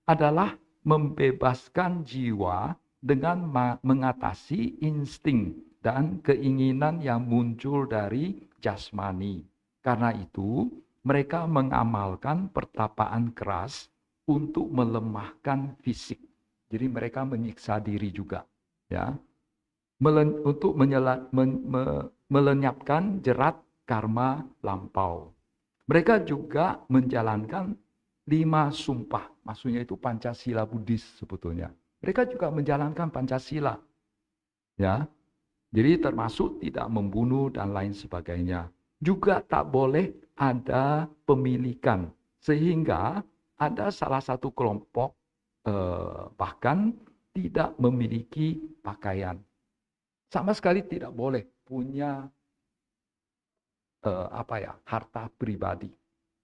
Speaker 1: adalah membebaskan jiwa dengan mengatasi insting dan keinginan yang muncul dari jasmani. Karena itu, mereka mengamalkan pertapaan keras untuk melemahkan fisik. Jadi mereka menyiksa diri juga, ya, untuk melenyapkan jerat karma lampau. Mereka juga menjalankan 5 sumpah, maksudnya itu Pancasila Buddhis sebetulnya. Mereka juga menjalankan Pancasila, ya. Jadi termasuk tidak membunuh dan lain sebagainya. Juga tak boleh ada pemilikan, sehingga ada salah satu kelompok bahkan tidak memiliki pakaian. Sama sekali tidak boleh punya harta pribadi.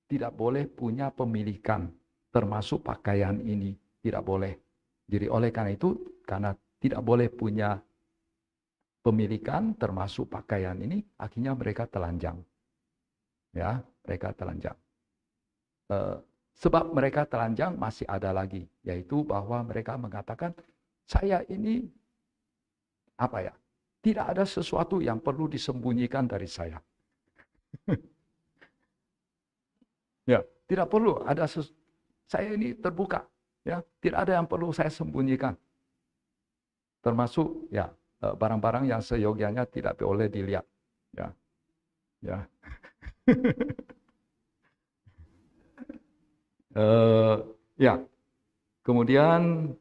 Speaker 1: Tidak boleh punya pemilikan, termasuk pakaian ini. Tidak boleh. Jadi oleh karena itu, karena tidak boleh punya pemilikan, termasuk pakaian ini, akhirnya mereka telanjang. Ya, mereka telanjang. Sebab mereka telanjang masih ada lagi, yaitu bahwa mereka mengatakan, saya ini tidak ada sesuatu yang perlu disembunyikan dari saya. Ya, tidak perlu ada saya ini terbuka, ya, tidak ada yang perlu saya sembunyikan. Termasuk ya barang-barang yang seyogianya tidak boleh dilihat, ya. Ya. Ya. Kemudian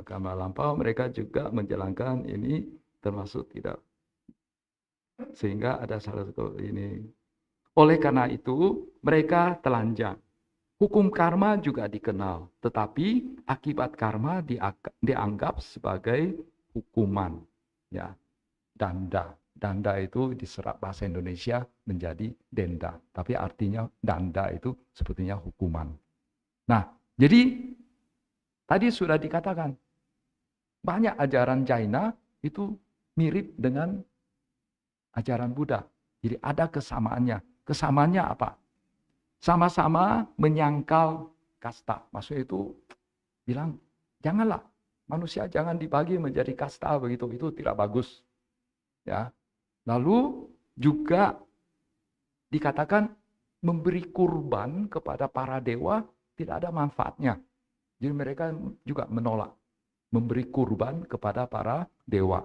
Speaker 1: karena lampau mereka juga menjalankan ini termasuk tidak, sehingga ada salah satu ini. Oleh karena itu, mereka telanjang. Hukum karma juga dikenal, tetapi akibat karma dianggap sebagai hukuman. Ya, danda. Danda itu diserap bahasa Indonesia menjadi denda, tapi artinya danda itu sebetulnya hukuman. Nah, jadi tadi sudah dikatakan, banyak ajaran Jaina itu mirip dengan ajaran Buddha. Jadi ada kesamaannya. Kesamaannya apa? Sama-sama menyangkal kasta. Maksudnya itu bilang, janganlah manusia jangan dibagi menjadi kasta begitu. Itu tidak bagus. Ya. Lalu juga dikatakan memberi kurban kepada para dewa tidak ada manfaatnya. Jadi mereka juga menolak memberi kurban kepada para dewa.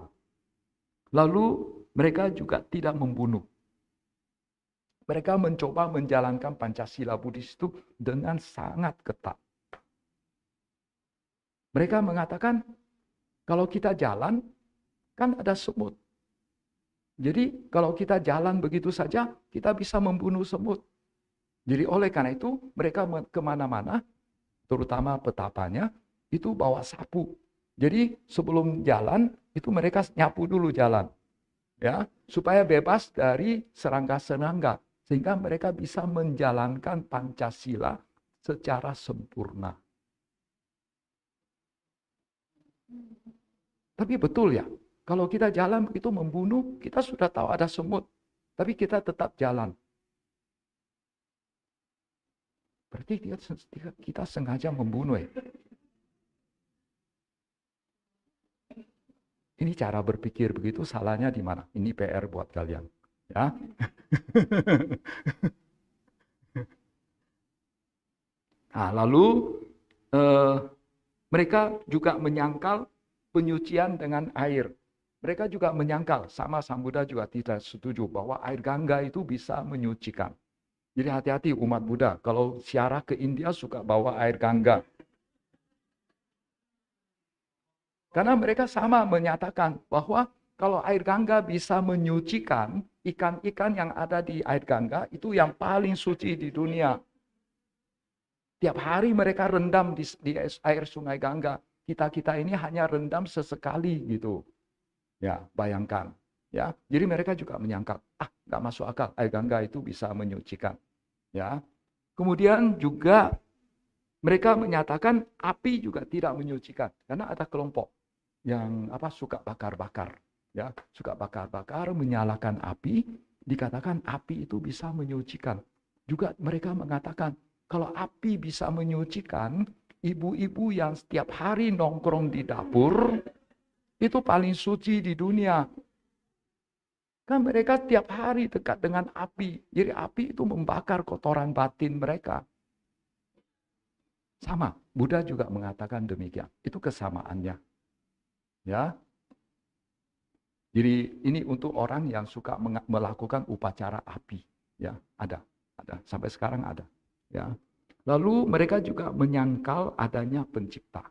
Speaker 1: Lalu mereka juga tidak membunuh. Mereka mencoba menjalankan Pancasila Buddhis itu dengan sangat ketat. Mereka mengatakan, kalau kita jalan, kan ada semut. Jadi kalau kita jalan begitu saja, kita bisa membunuh semut. Jadi oleh karena itu, mereka kemana-mana, terutama petapanya, itu bawa sapu. Jadi sebelum jalan, itu mereka nyapu dulu jalan. Ya, supaya bebas dari serangga-serangga. Sehingga mereka bisa menjalankan Pancasila secara sempurna. Tapi betul ya, kalau kita jalan begitu membunuh, kita sudah tahu ada semut. Tapi kita tetap jalan. Berarti kita sengaja membunuh ya. Ini cara berpikir begitu, salahnya di mana? Ini PR buat kalian. Ya. Nah, lalu mereka juga menyangkal penyucian dengan air. Mereka juga menyangkal, sama Sang Buddha juga tidak setuju bahwa air Gangga itu bisa menyucikan. Jadi hati-hati umat Buddha, kalau ziarah ke India suka bawa air Gangga. Karena mereka sama menyatakan bahwa kalau air Gangga bisa menyucikan, ikan-ikan yang ada di air Gangga itu yang paling suci di dunia. Tiap hari mereka rendam di air sungai Gangga. Kita-kita ini hanya rendam sesekali gitu. Ya, bayangkan. Ya, jadi mereka juga menyangka, nggak masuk akal, air Gangga itu bisa menyucikan. Ya, kemudian juga mereka menyatakan api juga tidak menyucikan, karena ada kelompok yang suka bakar-bakar, ya, suka bakar-bakar, menyalakan api, dikatakan api itu bisa menyucikan. Juga mereka mengatakan kalau api bisa menyucikan, ibu-ibu yang setiap hari nongkrong di dapur itu paling suci di dunia. Kan mereka setiap hari dekat dengan api. Jadi api itu membakar kotoran batin mereka. Sama, Buddha juga mengatakan demikian. Itu kesamaannya. Ya. Jadi ini untuk orang yang suka melakukan upacara api. Ya, ada. Sampai sekarang ada. Ya. Lalu mereka juga menyangkal adanya pencipta.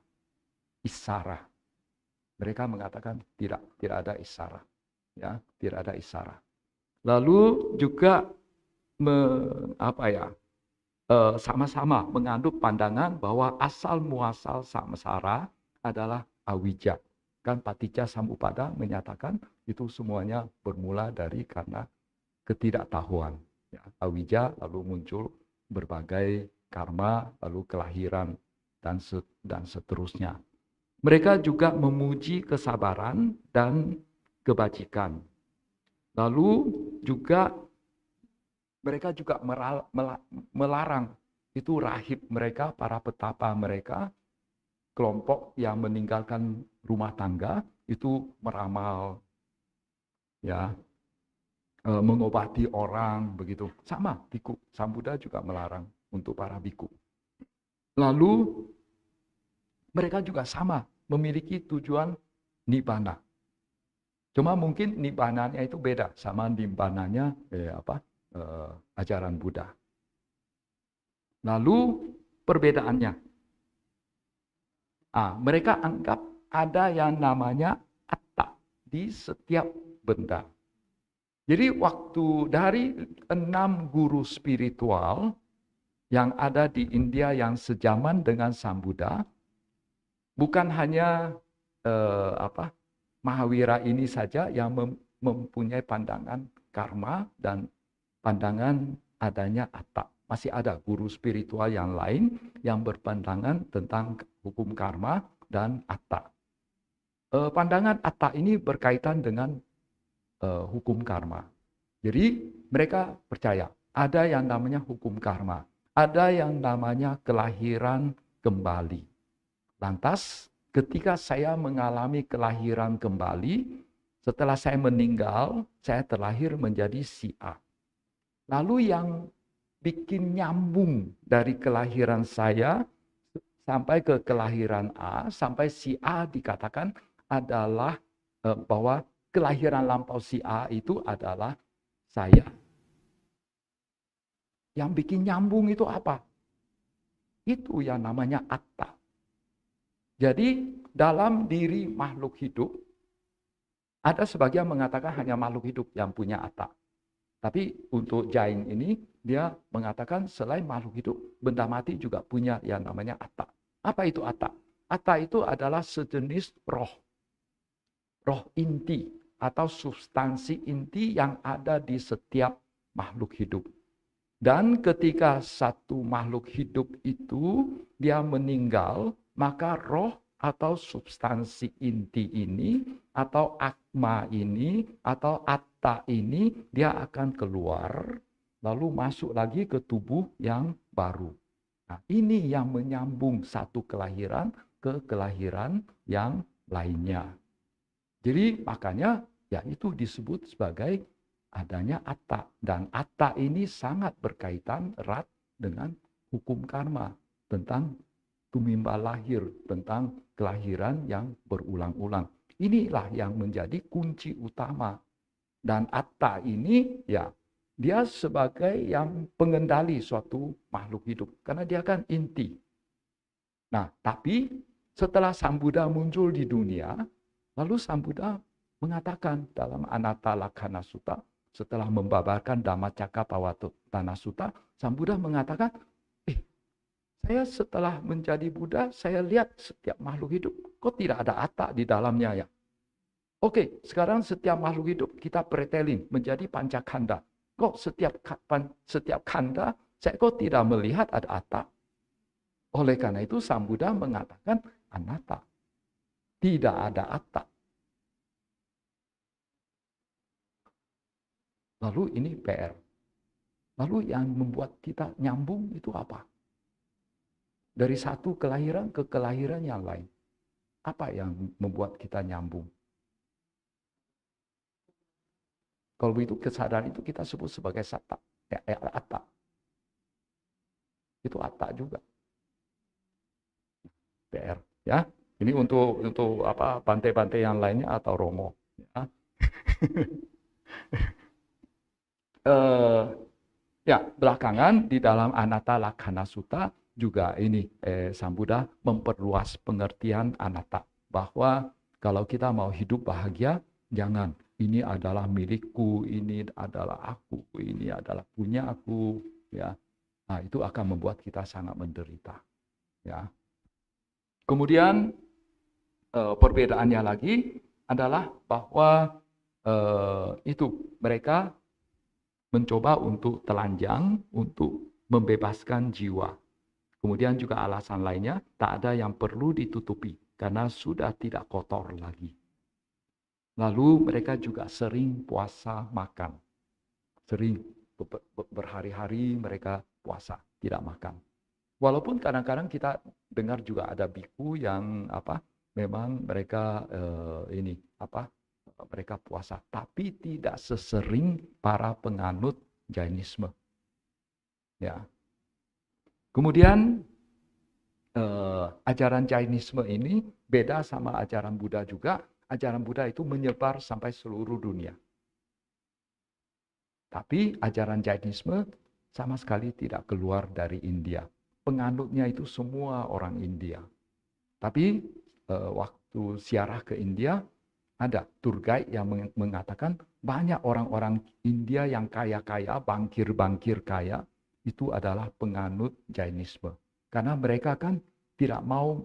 Speaker 1: Isara. Mereka mengatakan tidak ada isara. Ya, tidak ada isara. Lalu juga sama-sama mengandung pandangan bahwa asal muasal samsara adalah awija. Kan Paticca Samuppada menyatakan itu semuanya bermula dari karena ketidaktahuan. Ya, awija lalu muncul berbagai karma, lalu kelahiran dan seterusnya. Mereka juga memuji kesabaran dan kebajikan. Lalu juga mereka juga melarang itu rahib mereka, para petapa mereka, kelompok yang meninggalkan rumah tangga itu meramal, ya, mengobati orang begitu. Sama biku, Sang Buddha juga melarang untuk para biku. Lalu mereka juga sama memiliki tujuan nibbana. Cuma mungkin nibbananya itu beda sama nibbananya ajaran Buddha. Lalu perbedaannya, mereka anggap ada yang namanya atta di setiap benda. Jadi waktu dari 6 guru spiritual yang ada di India yang sejaman dengan Sang Buddha, bukan hanya Mahavira ini saja yang mempunyai pandangan karma dan pandangan adanya atta. Masih ada guru spiritual yang lain yang berpandangan tentang hukum karma dan atta. Pandangan atta ini berkaitan dengan hukum karma. Jadi mereka percaya ada yang namanya hukum karma, ada yang namanya kelahiran kembali. Lantas ketika saya mengalami kelahiran kembali, setelah saya meninggal, saya terlahir menjadi si A. Lalu yang bikin nyambung dari kelahiran saya sampai ke kelahiran A, sampai si A dikatakan adalah bahwa kelahiran lampau si A itu adalah saya. Yang bikin nyambung itu apa? Itu yang namanya atta. Jadi dalam diri makhluk hidup, ada sebagian mengatakan hanya makhluk hidup yang punya atta. Tapi untuk Jain ini, dia mengatakan selain makhluk hidup, benda mati juga punya yang namanya atta. Apa itu atta? Atta itu adalah sejenis roh. Roh inti atau substansi inti yang ada di setiap makhluk hidup. Dan ketika satu makhluk hidup itu dia meninggal, maka roh atau substansi inti ini, atau atma ini, atau atta ini, dia akan keluar, lalu masuk lagi ke tubuh yang baru. Nah, ini yang menyambung satu kelahiran ke kelahiran yang lainnya. Jadi makanya ya itu disebut sebagai adanya atta. Dan atta ini sangat berkaitan erat dengan hukum karma. Tentang tumimba lahir, tentang kelahiran yang berulang-ulang. Inilah yang menjadi kunci utama. Dan atta ini ya dia sebagai yang pengendali suatu makhluk hidup. Karena dia kan inti. Nah, tapi setelah Sang Buddha muncul di dunia, lalu Sang Buddha mengatakan dalam Anatta Lakkhana Sutta, setelah membabarkan Dhammacakkappavattana Sutta, Sang Buddha mengatakan, saya setelah menjadi Buddha, saya lihat setiap makhluk hidup, kok tidak ada atta di dalamnya ya? Oke, sekarang setiap makhluk hidup kita pretelin menjadi pancakanda. Kok setiap kanda, saya kok tidak melihat ada atta? Oleh karena itu, Sang Buddha mengatakan anatta. Tidak ada atta. Lalu ini PR. Lalu yang membuat kita nyambung itu apa? Dari satu kelahiran ke kelahiran yang lain. Apa yang membuat kita nyambung? Kalau begitu kesadaran itu kita sebut sebagai satta. Atta. Itu atta juga. PR ya. Ini untuk apa pantai-pantai yang lainnya atau Romo ya. Ya, belakangan di dalam Anatta Lakkhana Sutta juga ini Sang Buddha memperluas pengertian anatta bahwa kalau kita mau hidup bahagia jangan ini adalah milikku, ini adalah aku, ini adalah punya aku ya. Nah, itu akan membuat kita sangat menderita ya. Kemudian perbedaannya lagi adalah bahwa itu mereka mencoba untuk telanjang untuk membebaskan jiwa. Kemudian juga alasan lainnya tak ada yang perlu ditutupi karena sudah tidak kotor lagi. Lalu mereka juga sering puasa makan. Sering berhari-hari mereka puasa, tidak makan. Walaupun kadang-kadang kita dengar juga ada biku yang memang mereka mereka puasa, tapi tidak sesering para penganut Jainisme. Ya. Kemudian ajaran Jainisme ini beda sama ajaran Buddha juga. Ajaran Buddha itu menyebar sampai seluruh dunia. Tapi ajaran Jainisme sama sekali tidak keluar dari India. Penganutnya itu semua orang India. Tapi waktu ziarah ke India, ada tour guide yang mengatakan banyak orang-orang India yang kaya-kaya, bangkir-bangkir kaya, itu adalah penganut Jainisme. Karena mereka kan tidak mau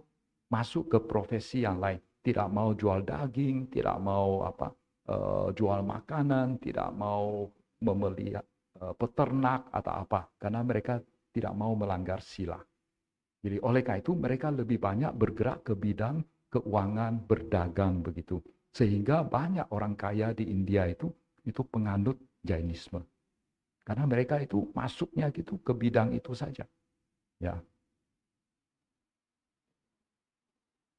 Speaker 1: masuk ke profesi yang lain. Tidak mau jual daging, tidak mau jual makanan, tidak mau memelihara peternak atau apa. Karena mereka tidak mau melanggar sila. Jadi oleh karena itu mereka lebih banyak bergerak ke bidang keuangan, berdagang begitu. Sehingga banyak orang kaya di India itu penganut Jainisme. Karena mereka itu masuknya gitu ke bidang itu saja. Ya.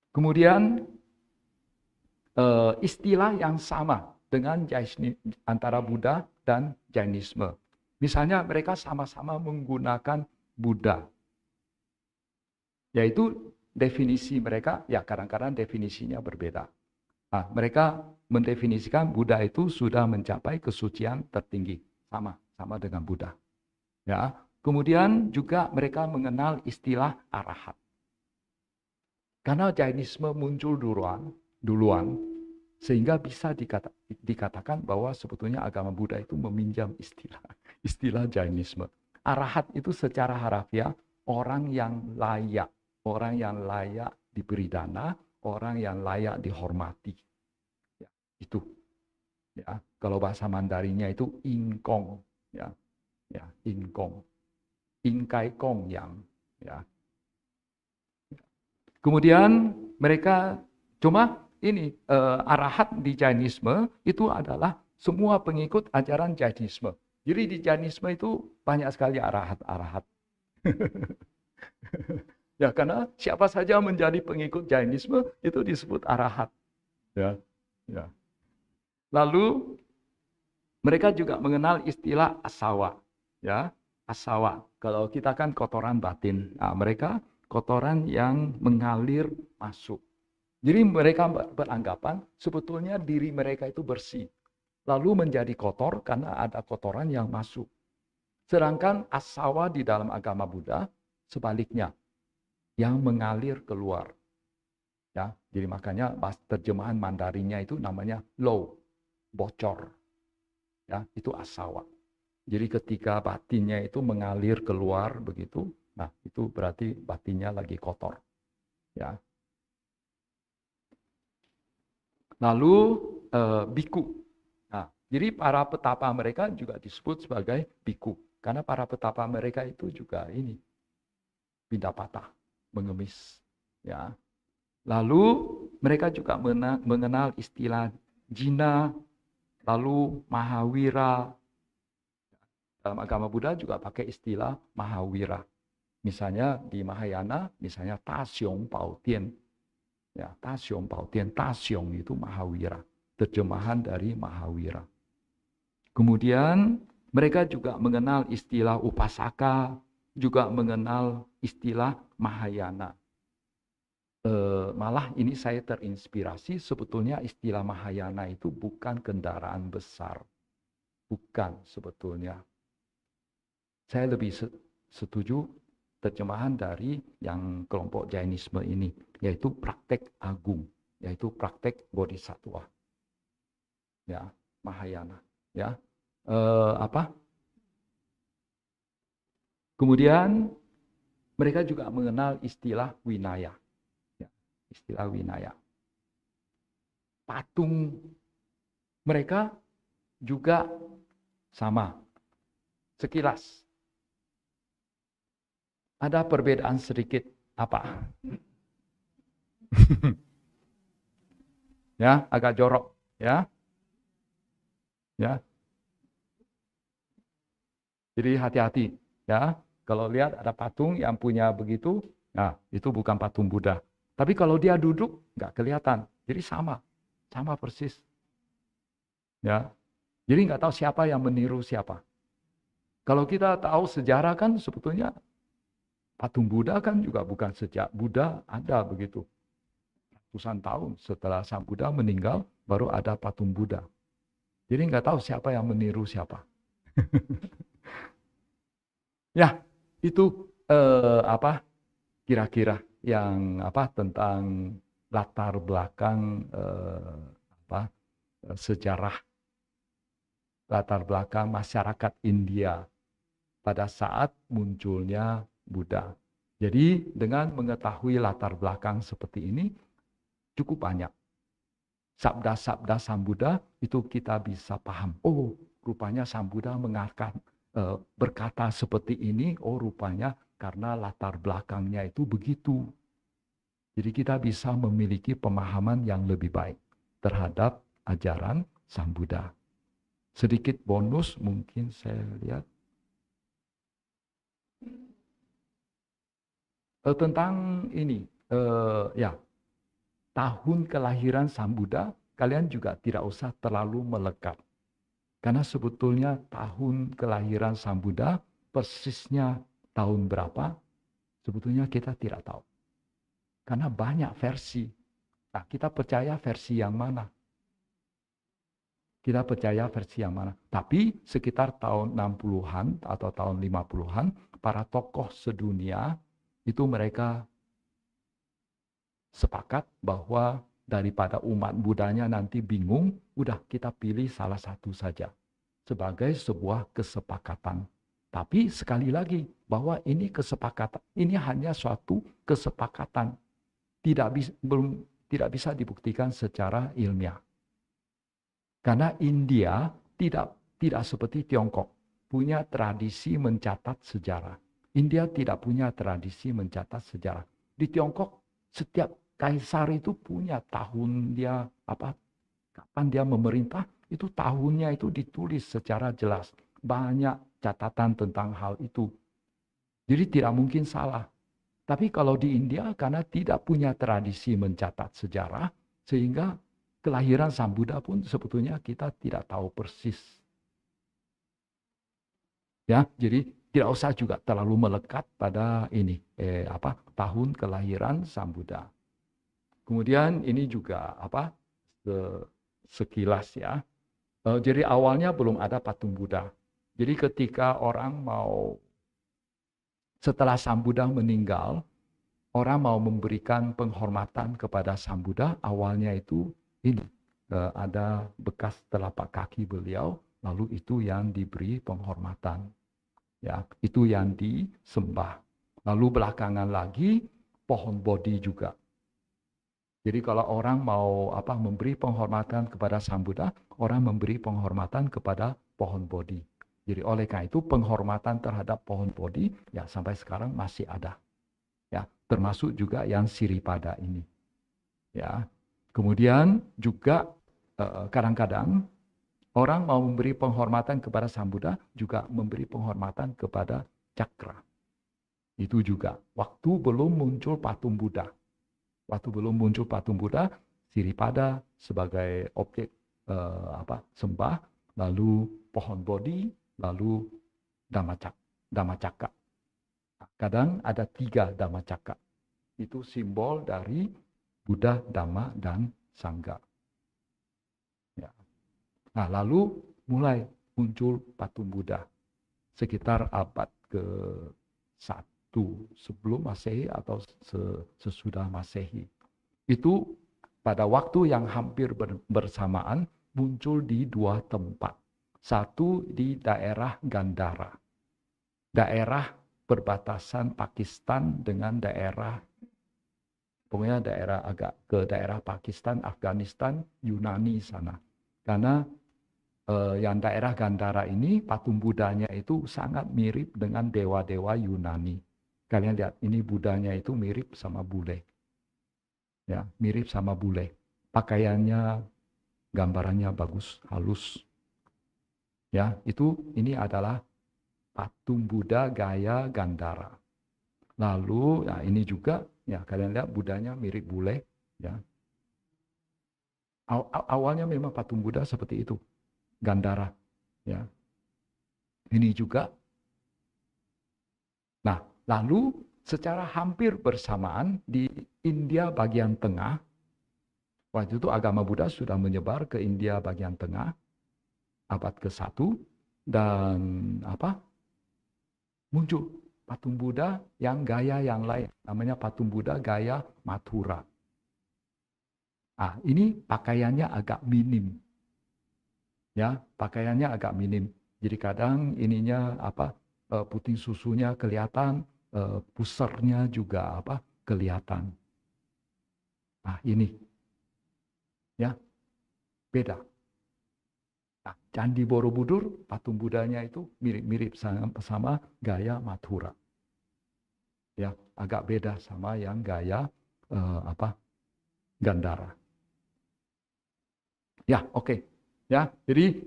Speaker 1: Kemudian istilah yang sama dengan antara Buddha dan Jainisme. Misalnya mereka sama-sama menggunakan Buddha. Yaitu definisi mereka, ya kadang-kadang definisinya berbeda. Nah, mereka mendefinisikan Buddha itu sudah mencapai kesucian tertinggi. Sama dengan Buddha. Ya. Kemudian juga mereka mengenal istilah arahat. Karena Jainisme muncul duluan sehingga bisa dikatakan bahwa sebetulnya agama Buddha itu meminjam istilah Jainisme. Arahat itu secara harafiah orang yang layak diberi dana, orang yang layak dihormati. Ya, itu. Ya, kalau bahasa Mandarinnya itu ingkong, ya. Ya, ingkong. Ingkai kong yang, ya. Kemudian mereka cuma ini arahat di Jainisme itu adalah semua pengikut ajaran Jainisme. Jadi di Jainisme itu banyak sekali arahat. Ya karena siapa saja menjadi pengikut Jainisme itu disebut arahat. Ya. Ya. Lalu mereka juga mengenal istilah asawa. Ya, asawa. Kalau kita kan kotoran batin. Nah, mereka kotoran yang mengalir masuk. Jadi mereka beranggapan sebetulnya diri mereka itu bersih. Lalu menjadi kotor karena ada kotoran yang masuk. Sedangkan asawa di dalam agama Buddha sebaliknya, yang mengalir keluar. Ya, jadi makanya terjemahan Mandarinnya itu namanya low, bocor. Ya, itu asawa. Jadi ketika batinnya itu mengalir keluar begitu, nah itu berarti batinnya lagi kotor. Ya. Lalu biku. Nah, jadi para petapa mereka juga disebut sebagai biku. Karena para petapa mereka itu juga ini pindapata, mengemis. Ya. Lalu mereka juga mengenal istilah jina, lalu mahawira. Dalam agama Buddha juga pakai istilah mahawira. Misalnya di Mahayana, misalnya Tasyong Pautien. Ya, Tasyong Pautien, Tasyong itu mahawira. Terjemahan dari mahawira. Kemudian mereka juga mengenal istilah upasaka, juga mengenal istilah Mahayana. Malah ini saya terinspirasi, sebetulnya istilah Mahayana itu bukan kendaraan besar. Bukan sebetulnya. Saya lebih setuju terjemahan dari yang kelompok Jainisme ini, yaitu praktek agung, yaitu praktek bodhisattva. Ya, Mahayana. Ya, Kemudian mereka juga mengenal istilah winaya. Ya, istilah winaya. Patung mereka juga sama. Sekilas. Ada perbedaan sedikit apa? Ya, agak jorok, ya. Ya. Jadi hati-hati, ya. Kalau lihat ada patung yang punya begitu, nah itu bukan patung Buddha. Tapi kalau dia duduk, nggak kelihatan. Jadi sama persis. Ya, jadi nggak tahu siapa yang meniru siapa. Kalau kita tahu sejarah kan sebetulnya patung Buddha kan juga bukan sejak Buddha ada begitu. Ratusan tahun setelah Sang Buddha meninggal, baru ada patung Buddha. Jadi nggak tahu siapa yang meniru siapa. Ya, itu kira-kira yang tentang latar belakang sejarah, latar belakang masyarakat India pada saat munculnya Buddha. Jadi dengan mengetahui latar belakang seperti ini cukup banyak. Sabda-sabda Sang Buddha itu kita bisa paham. Oh, rupanya Sang Buddha berkata seperti ini, oh rupanya karena latar belakangnya itu begitu. Jadi kita bisa memiliki pemahaman yang lebih baik terhadap ajaran Sang Buddha. Sedikit bonus mungkin saya lihat. Tentang ini, tahun kelahiran Sang Buddha, kalian juga tidak usah terlalu melekat. Karena sebetulnya tahun kelahiran Sang Buddha persisnya tahun berapa, sebetulnya kita tidak tahu. Karena banyak versi. Nah, kita percaya versi yang mana? Kita percaya versi yang mana? Tapi sekitar tahun 60-an atau tahun 50-an, para tokoh sedunia itu mereka sepakat bahwa daripada umat Buddhanya nanti bingung, udah kita pilih salah satu saja sebagai sebuah kesepakatan. Tapi sekali lagi bahwa ini kesepakatan, ini hanya suatu kesepakatan, tidak bisa dibuktikan secara ilmiah. Karena India tidak seperti Tiongkok punya tradisi mencatat sejarah. India tidak punya tradisi mencatat sejarah. Di Tiongkok setiap kaisar itu punya tahun dia kapan dia memerintah, itu tahunnya itu ditulis secara jelas. Banyak catatan tentang hal itu. Jadi tidak mungkin salah. Tapi kalau di India karena tidak punya tradisi mencatat sejarah, sehingga kelahiran Sang Buddha pun sebetulnya kita tidak tahu persis. Ya, jadi tidak usah juga terlalu melekat pada ini tahun kelahiran Sang Buddha. Kemudian ini juga sekilas ya. Jadi awalnya belum ada patung Buddha. Jadi ketika orang mau setelah Sang Buddha meninggal, orang mau memberikan penghormatan kepada Sang Buddha, awalnya itu ini ada bekas telapak kaki beliau, lalu itu yang diberi penghormatan. Ya, itu yang disembah. Lalu belakangan lagi pohon Bodhi juga. Jadi kalau orang mau memberi penghormatan kepada Sang Buddha, orang memberi penghormatan kepada pohon Bodhi. Jadi oleh karena itu penghormatan terhadap pohon Bodhi ya sampai sekarang masih ada. Ya, termasuk juga yang Siripada ini. Ya. Kemudian juga kadang-kadang orang mau memberi penghormatan kepada Sang Buddha juga memberi penghormatan kepada cakra. Itu juga waktu belum muncul patung Buddha. Waktu belum muncul patung Buddha, Siripada sebagai objek sembah, lalu pohon Bodhi, lalu Dhammacakka. Kadang ada 3 Dhammacakka. Itu simbol dari Buddha, Dhamma, dan Sangha. Ya. Nah, lalu mulai muncul patung Buddha sekitar abad ke-1 sebelum Masehi atau sesudah Masehi. Itu pada waktu yang hampir bersamaan muncul di 2 tempat. Satu di daerah Gandhara. Daerah perbatasan Pakistan dengan pokoknya agak ke daerah Pakistan, Afghanistan, Yunani sana. Karena yang daerah Gandhara ini patung Budanya itu sangat mirip dengan dewa-dewa Yunani. Kalian lihat ini Budanya itu mirip sama bule. Ya, mirip sama bule. Pakaiannya, gambarannya bagus, halus. Ya, ini adalah patung Buddha gaya Gandhara. Lalu, ya ini juga, ya kalian lihat Budanya mirip bule. Ya. Awalnya memang patung Buddha seperti itu, Gandhara. Ya. Ini juga. Nah, lalu secara hampir bersamaan di India bagian tengah, waktu itu agama Buddha sudah menyebar ke India bagian tengah, abad ke-1, dan muncul patung Buddha yang gaya yang lain, namanya patung Buddha gaya Mathura. Nah, ini pakaiannya agak minim. Ya, pakaiannya agak minim. Jadi kadang ininya puting susunya kelihatan, pusernya juga kelihatan. Nah, ini. Ya. Beda. Nah, Candi Borobudur, patung Budanya itu mirip-mirip sama gaya Mathura. Ya, agak beda sama yang gaya Gandhara. Ya, oke. Ya, jadi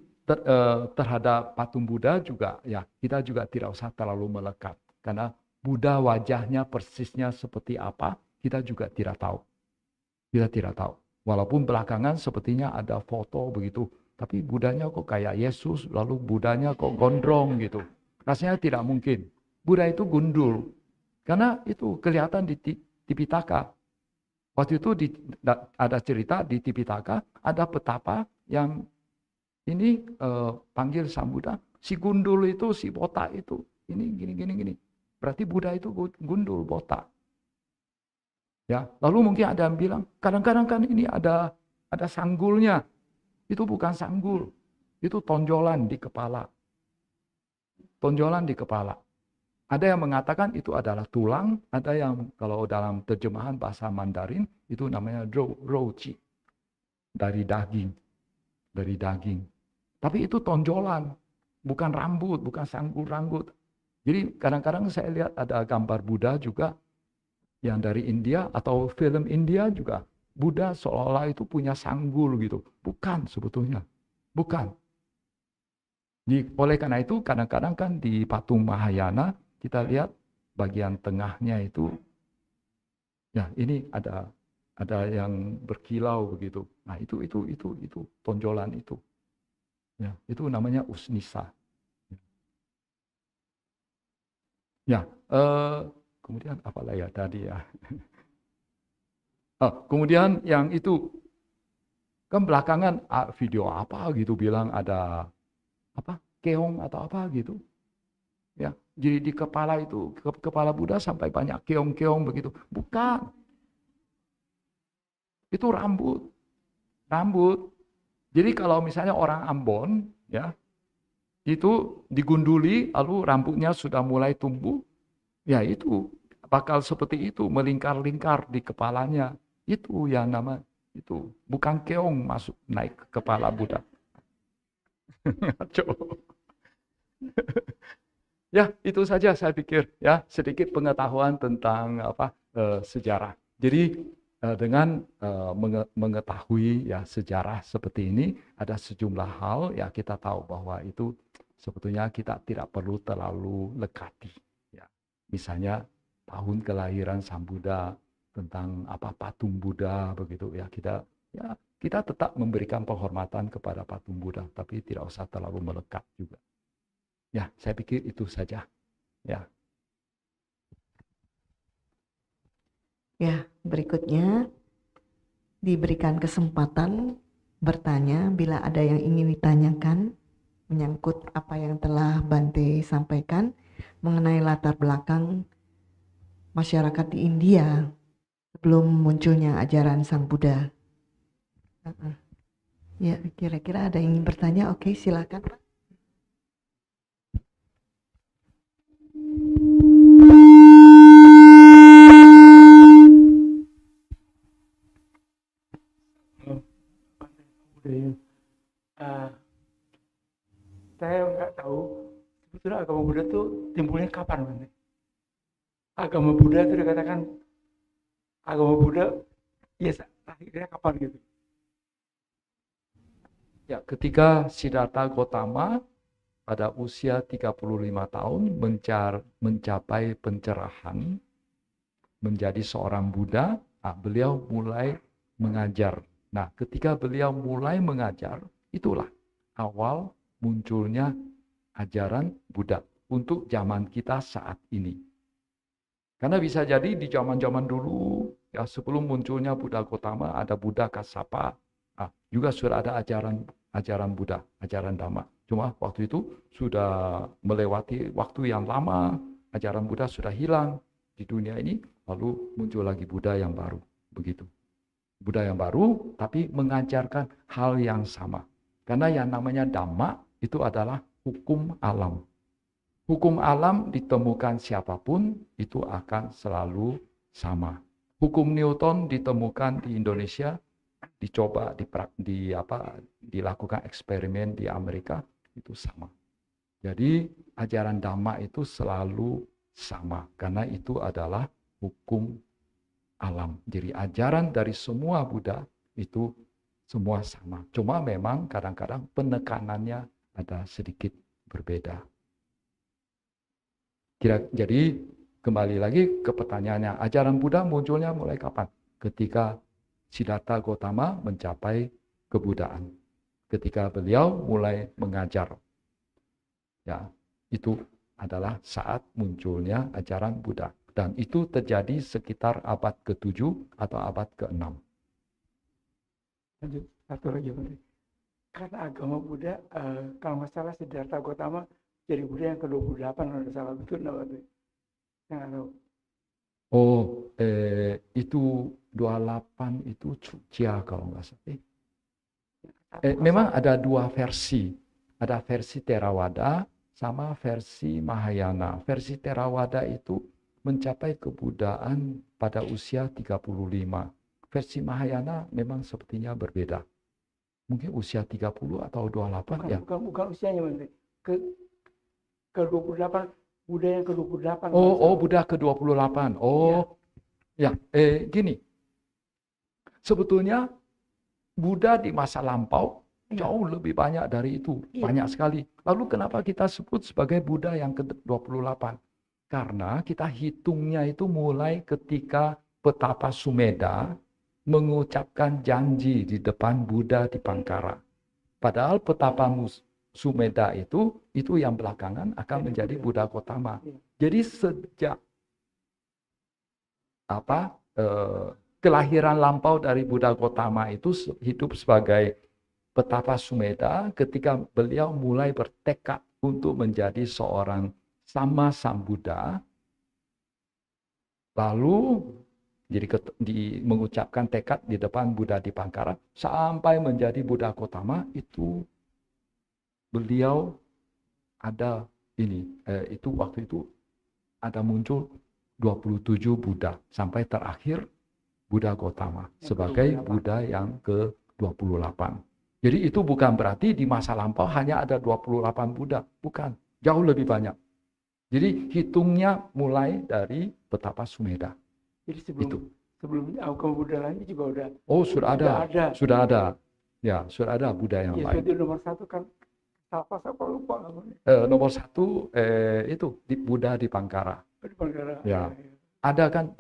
Speaker 1: terhadap patung Buddha juga ya kita juga tidak usah terlalu melekat karena Buddha wajahnya persisnya seperti apa kita juga tidak tahu. Kita tidak tahu. Walaupun belakangan sepertinya ada foto begitu, tapi Buddhanya kok kayak Yesus, lalu Buddhanya kok gondrong gitu. Rasanya tidak mungkin. Buddha itu gundul. Karena itu kelihatan di Tipitaka. Waktu itu ada cerita di Tipitaka, ada petapa yang ini panggil Sang Buddha, si gundul itu, si botak itu, ini gini. Berarti Buddha itu gundul, botak. Ya, lalu mungkin ada yang bilang, kadang-kadang kan ini ada sanggulnya. Itu bukan sanggul, itu tonjolan di kepala. Tonjolan di kepala. Ada yang mengatakan itu adalah tulang, ada yang kalau dalam terjemahan bahasa Mandarin itu namanya rouqi, dari daging. Dari daging. Tapi itu tonjolan, bukan rambut, bukan sanggul rambut. Jadi kadang-kadang saya lihat ada gambar Buddha juga yang dari India atau film India juga. Buddha seolah-olah itu punya sanggul gitu. Bukan sebetulnya. Bukan. Oleh karena itu kadang-kadang kan di patung Mahayana kita lihat bagian tengahnya itu, ya ini ada ada yang berkilau begitu. Nah, itu tonjolan itu. Ya, itu namanya usnisa. Ya, kemudian apalah ya tadi ya. Kemudian yang itu kan belakangan video apa gitu bilang ada apa keong atau apa gitu. Ya, jadi di kepala itu kepala Buddha sampai banyak keong-keong begitu. Bukan, itu rambut, rambut. Jadi kalau misalnya orang Ambon ya, itu digunduli lalu rambutnya sudah mulai tumbuh, ya itu bakal seperti itu melingkar-lingkar di kepalanya. Itu yang nama itu bukan keong masuk naik ke kepala Buddha. Ngaco. Ya, itu saja saya pikir ya, sedikit pengetahuan tentang sejarah. Jadi dengan mengetahui ya sejarah seperti ini, ada sejumlah hal ya kita tahu bahwa itu sebetulnya kita tidak perlu terlalu lekati. Ya. Misalnya tahun kelahiran Sang Buddha, tentang apa patung Buddha begitu ya, kita tetap memberikan penghormatan kepada patung Buddha, tapi tidak usah terlalu melekat juga. Ya, saya pikir itu saja. Ya.
Speaker 2: Ya, berikutnya diberikan kesempatan bertanya bila ada yang ingin ditanyakan menyangkut apa yang telah Bante sampaikan mengenai latar belakang masyarakat di India sebelum munculnya ajaran Sang Buddha. Ya, kira-kira ada yang ingin bertanya? Oke, silakan, Pak.
Speaker 3: Saya nggak tahu sebetulnya agama Buddha itu timbulnya kapan, Bante? Agama Buddha itu dikatakan agama Buddha ya akhirnya kapan gitu?
Speaker 1: Ya, ketika Siddhartha Gautama pada usia 35 tahun mencapai pencerahan, menjadi seorang Buddha, beliau mulai mengajar. Nah, ketika beliau mulai mengajar, itulah awal munculnya ajaran Buddha untuk zaman kita saat ini. Karena bisa jadi di zaman-zaman dulu, ya sebelum munculnya Buddha Gautama, ada Buddha Kassapa, juga sudah ada ajaran Buddha, ajaran Dhamma. Cuma waktu itu sudah melewati waktu yang lama, ajaran Buddha sudah hilang di dunia ini, lalu muncul lagi Buddha yang baru, begitu. Buddha yang baru, tapi mengajarkan hal yang sama. Karena yang namanya Dhamma itu adalah hukum alam. Hukum alam ditemukan siapapun, itu akan selalu sama. Hukum Newton ditemukan di Indonesia, dicoba dilakukan eksperimen di Amerika, itu sama. Jadi ajaran Dhamma itu selalu sama, karena itu adalah hukum alam. Jadi ajaran dari semua Buddha itu semua sama. Cuma memang kadang-kadang penekanannya ada sedikit berbeda. Jadi kembali lagi ke pertanyaannya, ajaran Buddha munculnya mulai kapan? Ketika Siddhartha Gautama mencapai kebuddhaan. Ketika beliau mulai mengajar. Ya, itu adalah saat munculnya ajaran Buddha. Dan itu terjadi sekitar abad ke-7 atau abad ke-6.
Speaker 3: Lanjut, satu lagi, Bante. Karena agama Buddha, kalau nggak salah Siddhartha Gautama jadi Buddha yang ke-28, kalau nggak salah, betul nggak, Bante? Saya nggak tahu.
Speaker 1: Oh, itu 28 itu Cucia kalau nggak salah. Memang ada dua versi. Ada versi Theravada sama versi Mahayana. Versi Theravada itu mencapai kebuddhaan pada usia 35. Versi Mahayana memang sepertinya berbeda. Mungkin usia 30 atau 28
Speaker 3: bukan,
Speaker 1: ya.
Speaker 3: Bukan usianya, Bante. Ke-28, Buddha yang ke-28.
Speaker 1: Oh, Buddha ke-28. Oh, ya. Gini. Sebetulnya Buddha di masa lampau jauh lebih banyak dari itu. Banyak sekali. Lalu kenapa kita sebut sebagai Buddha yang ke-28? Karena kita hitungnya itu mulai ketika petapa Sumedha mengucapkan janji di depan Buddha di Pangkara. Padahal petapa Sumedha itu yang belakangan akan menjadi Buddha Gotama. Jadi sejak kelahiran lampau dari Buddha Gotama itu hidup sebagai petapa Sumedha ketika beliau mulai bertekad untuk menjadi seorang sama Sambuddha. Lalu mengucapkan tekad di depan Buddha di Pangkara sampai menjadi Buddha Gotama itu beliau ada waktu itu ada muncul 27 Buddha sampai terakhir Buddha Gotama sebagai Buddha yang ke-28. Jadi itu bukan berarti di masa lampau hanya ada 28 Buddha, bukan, jauh lebih banyak. Jadi hitungnya mulai dari petapa Sumedha.
Speaker 3: Jadi sebelum agama Buddha lainnya juga udah.
Speaker 1: Oh, sudah ada. Ya, sudah ada Buddha yang lain.
Speaker 3: Jadi nomor satu kan apa lupa namanya.
Speaker 1: Nomor satu itu di Buddha di Pangkara.
Speaker 3: Di Pangkara.
Speaker 1: Ya. Ada kan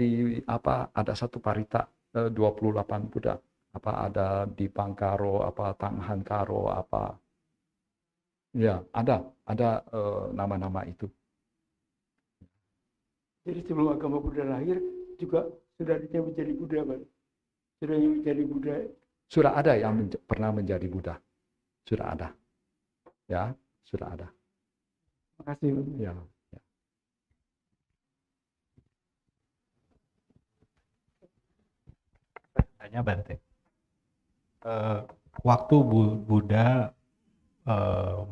Speaker 1: ada satu parita 28 Buddha. Ada di Pangkaro, Tanghankaro, Ya, ada nama-nama itu.
Speaker 3: Jadi sebelum agama Buddha lahir juga sudah ada yang menjadi Buddha, Pak. Sudah yang menjadi Buddha.
Speaker 1: Sudah ada yang pernah menjadi Buddha. Sudah ada. Ya, sudah ada.
Speaker 3: Makasih.
Speaker 1: Ya.
Speaker 4: Tanya Bante. Waktu Buddha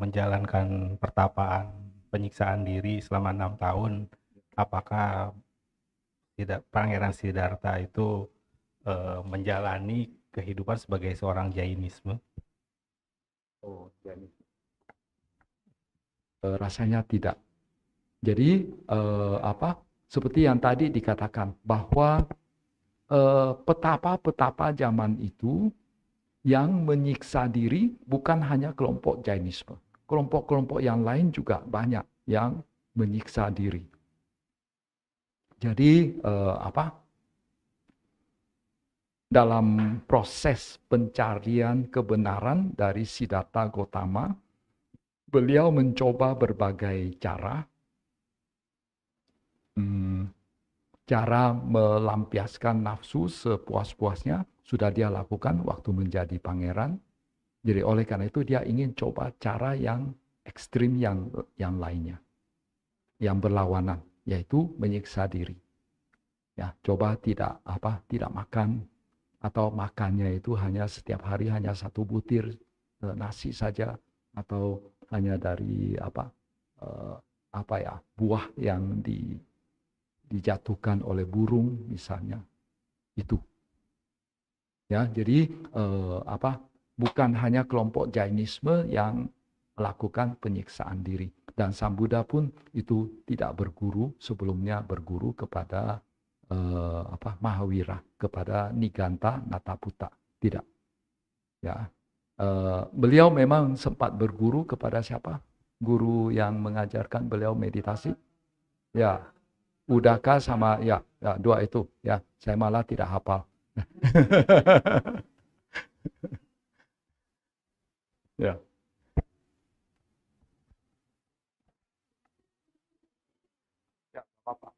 Speaker 4: menjalankan pertapaan penyiksaan diri selama 6 tahun, apakah Pangeran Siddhartha itu menjalani kehidupan sebagai seorang Jainisme?
Speaker 1: Oh, Jainisme. Rasanya tidak. Jadi seperti yang tadi dikatakan bahwa petapa-petapa zaman itu yang menyiksa diri bukan hanya kelompok Jainisme. Kelompok-kelompok yang lain juga banyak yang menyiksa diri. Jadi dalam proses pencarian kebenaran dari Siddhartha Gautama, beliau mencoba berbagai cara. Cara melampiaskan nafsu sepuas-puasnya sudah dia lakukan waktu menjadi pangeran. Jadi oleh karena itu dia ingin coba cara yang ekstrim yang lainnya, yang berlawanan, yaitu menyiksa diri. Ya, coba tidak makan, atau makannya itu hanya setiap hari hanya 1 butir nasi saja, atau hanya dari buah yang dijatuhkan oleh burung misalnya. Itu. Ya, jadi bukan hanya kelompok Jainisme yang melakukan penyiksaan diri, dan Sang Buddha pun itu tidak berguru, sebelumnya berguru kepada Mahavira, kepada Niganta Nataputa, tidak. Ya. Beliau memang sempat berguru kepada siapa? Guru yang mengajarkan beliau meditasi. Ya, Udaka sama ya 2 itu. Ya, saya malah tidak hafal. Ya. Ya, apa-apa.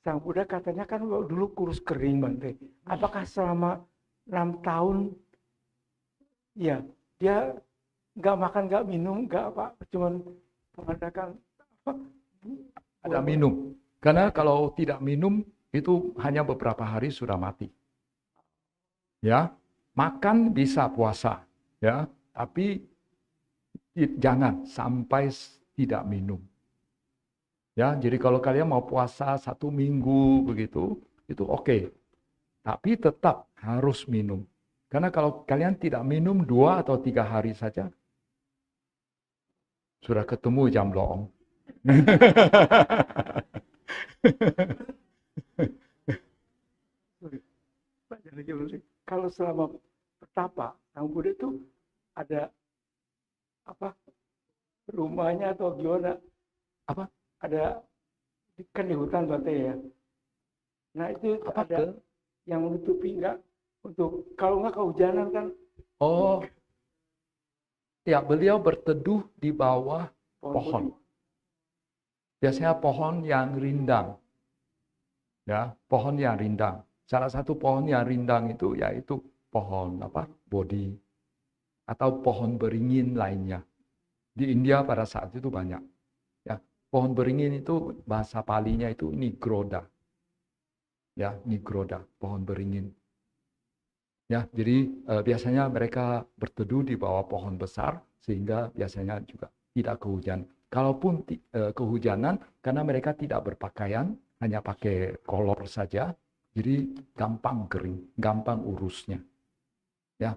Speaker 3: Sang Buddha katanya kan dulu kurus kering, Bante. Apakah selama 6 tahun ya dia nggak makan, nggak minum, nggak cuman mengadakan
Speaker 1: ada minum. Karena kalau tidak minum itu hanya beberapa hari sudah mati. Ya, makan bisa puasa, ya, tapi jangan sampai tidak minum. Ya, jadi kalau kalian mau puasa 1 minggu begitu, itu oke. Tapi tetap harus minum. Karena kalau kalian tidak minum 2 atau 3 hari saja, sudah ketemu jam loong.
Speaker 3: Kalau selama pertapa, Sang Buddha itu ada rumahnya atau gimana? Ada kan di hutan Bante ya. Nah itu
Speaker 1: Apa
Speaker 3: ada yang menutupi enggak untuk kalau enggak kehujanan kan
Speaker 1: Oh, ya beliau berteduh di bawah
Speaker 3: pohon.
Speaker 1: pohon. Biasanya pohon yang rindang. Ya, pohon yang rindang. Salah satu pohon yang rindang itu yaitu pohon bodi atau pohon beringin lainnya. Di India pada saat itu banyak. Ya, pohon beringin itu bahasa Palinya itu nigroda. Ya, nigroda, pohon beringin. Ya, jadi biasanya mereka berteduh di bawah pohon besar sehingga biasanya juga tidak kehujanan. Kalaupun kehujanan karena mereka tidak berpakaian, hanya pakai kolor saja, jadi gampang kering, gampang urusnya. Ya,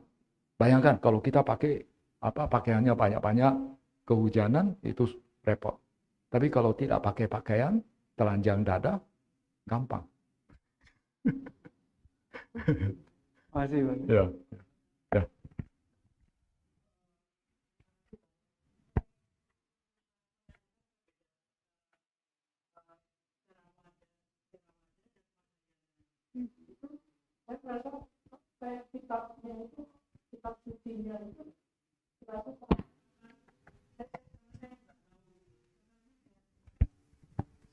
Speaker 1: bayangkan kalau kita pakai pakaiannya banyak-banyak, kehujanan itu repot. Tapi kalau tidak pakai pakaian, telanjang dada, gampang.
Speaker 3: Masih, Bang.
Speaker 1: Ya, ya.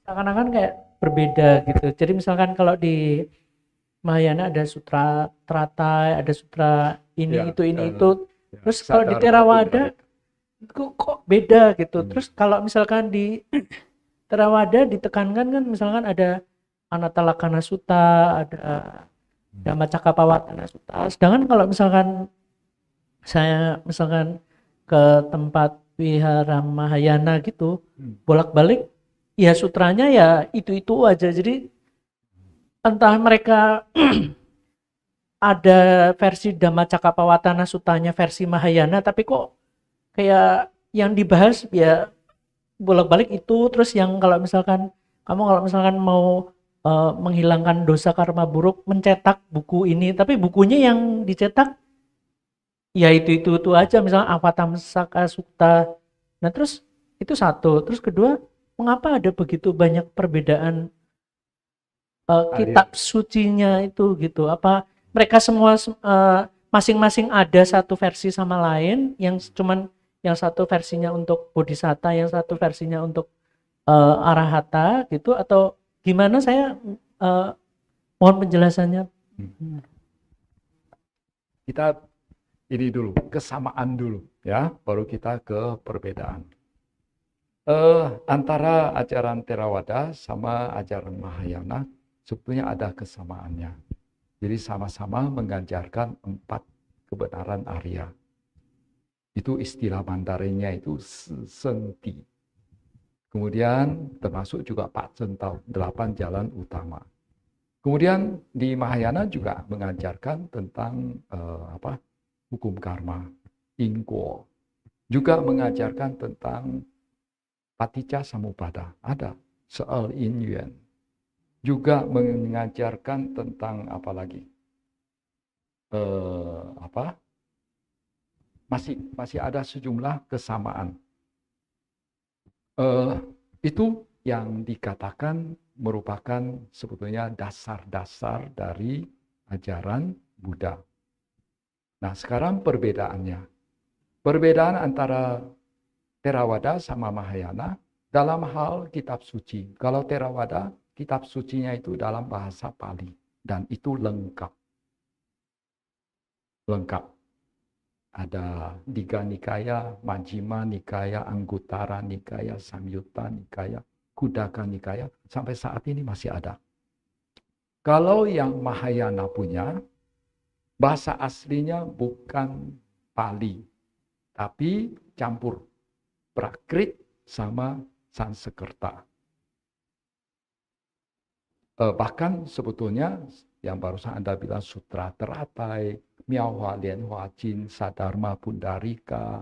Speaker 5: Seakan-akan kayak berbeda gitu. Jadi misalkan kalau di Mahayana ada sutra teratai, ada sutra ini
Speaker 1: Ya,
Speaker 5: itu.
Speaker 1: ya.
Speaker 5: Terus kalau di
Speaker 1: Sadar
Speaker 5: Theravada kok beda gitu.
Speaker 1: Hmm.
Speaker 5: Terus kalau misalkan di Theravada ditekankan kan misalkan ada Anatalakkhana Sutta, ada Dhammacakkappavattana Sutta. Sedangkan kalau misalkan saya ke tempat wihara Mahayana gitu, bolak-balik ya sutranya ya itu aja. Jadi entah mereka ada versi Dhammacakkappavattana Suttanya versi Mahayana, tapi kok kayak yang dibahas ya bolak-balik itu. Terus yang kalau misalkan mau menghilangkan dosa karma buruk, mencetak buku ini, tapi bukunya yang dicetak ya itu aja, misalnya Avatamsaka Sutta. Nah terus itu satu. Terus kedua, mengapa ada begitu banyak perbedaan kitab sucinya itu gitu? Apa mereka semua masing-masing ada satu versi sama lain, yang satu versinya untuk bodhisatta, yang satu versinya untuk arahata gitu, atau gimana? Saya mohon penjelasannya.
Speaker 1: Kita ini dulu, kesamaan dulu ya, baru kita ke perbedaan. Antara ajaran Theravada sama ajaran Mahayana sebetulnya ada kesamaannya. Jadi sama-sama mengajarkan 4 kebenaran Arya. Itu istilah Mandarinnya itu senti. Kemudian termasuk juga Pak Centau, 8 jalan utama. Kemudian di Mahayana juga mengajarkan tentang hukum karma, ingko. Juga mengajarkan tentang paticca samuppada, ada soal inyuan. Juga mengajarkan tentang apa lagi? Masih ada sejumlah kesamaan. Itu yang dikatakan merupakan sebetulnya dasar-dasar dari ajaran Buddha. Nah, sekarang perbedaannya. Perbedaan antara Theravada sama Mahayana dalam hal kitab suci. Kalau Theravada, kitab sucinya itu dalam bahasa Pali. Dan itu lengkap. Lengkap. Ada Digha Nikaya, Majjhima Nikaya, Anguttara Nikaya, Samyutta Nikaya, Khuddaka Nikaya. Sampai saat ini masih ada. Kalau yang Mahayana punya, bahasa aslinya bukan Pali, tapi campur Prakrit sama Sanskerta. Bahkan sebetulnya yang barusan Anda bilang Sutra Teratai, Miao Hua Lian Hua Jin, Sadharma Pundarika,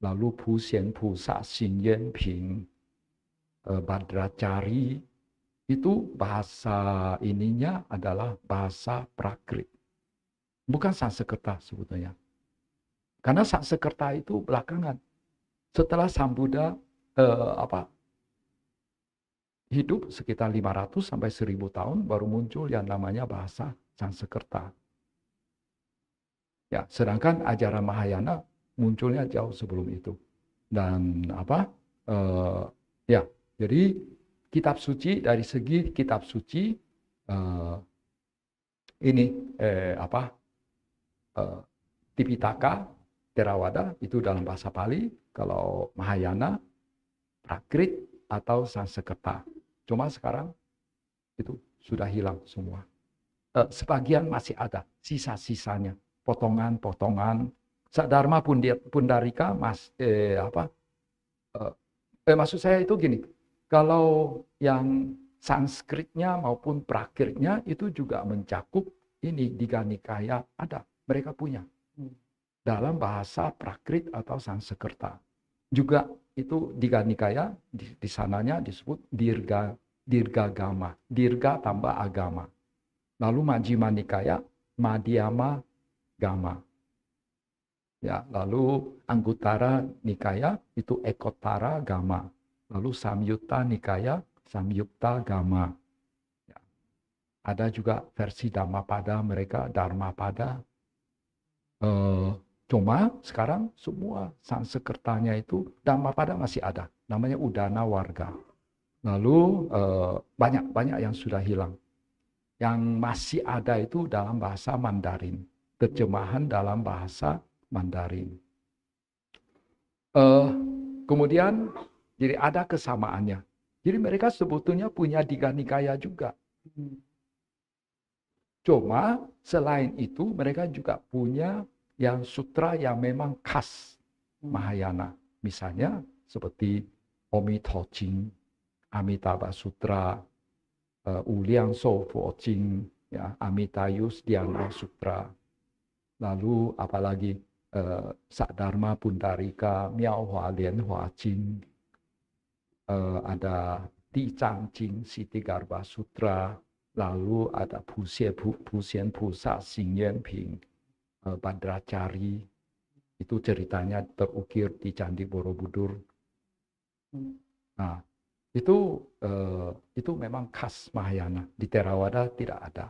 Speaker 1: lalu Pu Xian Pu Sa Xin Yan Ping, Badracari, itu bahasa ininya adalah bahasa Prakrit. Bukan Sanskerta sebetulnya. Karena Sanskerta itu belakangan. Setelah Sang Buddha hidup sekitar 500 sampai 1000 tahun baru muncul yang namanya bahasa Sanskerta. Ya, sedangkan ajaran Mahayana munculnya jauh sebelum itu. Dan ya, jadi kitab suci dari segi kitab suci Tipitaka, Theravada itu dalam bahasa Pali, kalau Mahayana, Prakrit atau Sanskerta. Cuma sekarang itu sudah hilang semua. Sebagian masih ada, sisa-sisanya, potongan-potongan. Dharma Pundarika, maksud saya itu gini, kalau yang Sanskritnya maupun Prakritnya itu juga mencakup ini Digha Nikaya ada, mereka punya dalam bahasa Prakrit atau Sanskerta. Juga itu Digha Nikaya di sananya disebut Dirga Gama, Dirga tambah agama. Lalu Majjhima Nikaya, Madhyama Gama. Ya, lalu Anguttara Nikaya itu Ekotara Gama. Lalu Samyutta Nikaya, Samyukta Gama. Ya. Ada juga versi Dhammapada mereka, Dharmapada. Cuma sekarang semua Sanskertanya itu Dhammapada masih ada, namanya Udana Warga. Lalu banyak yang sudah hilang. Yang masih ada itu dalam bahasa Mandarin, terjemahan dalam bahasa Mandarin. Kemudian jadi ada kesamaannya. Jadi mereka sebetulnya punya Digha Nikaya juga. Cuma selain itu mereka juga punya yang sutra yang memang khas Mahayana. Misalnya seperti Omito Jing, Amitabha Sutra, Uliang Shofo Jing, ya, Amitayus Dhyana Sutra. Lalu apalagi Sadharma Pundarika, Miao Hua Lian Hua Jing, ada Ti Chang Jing, Siti Garbha Sutra, lalu ada Puxian Pusa Xingyuan Ping, Badracari, itu ceritanya terukir di Candi Borobudur. Nah, itu memang khas Mahayana, di Theravada tidak ada.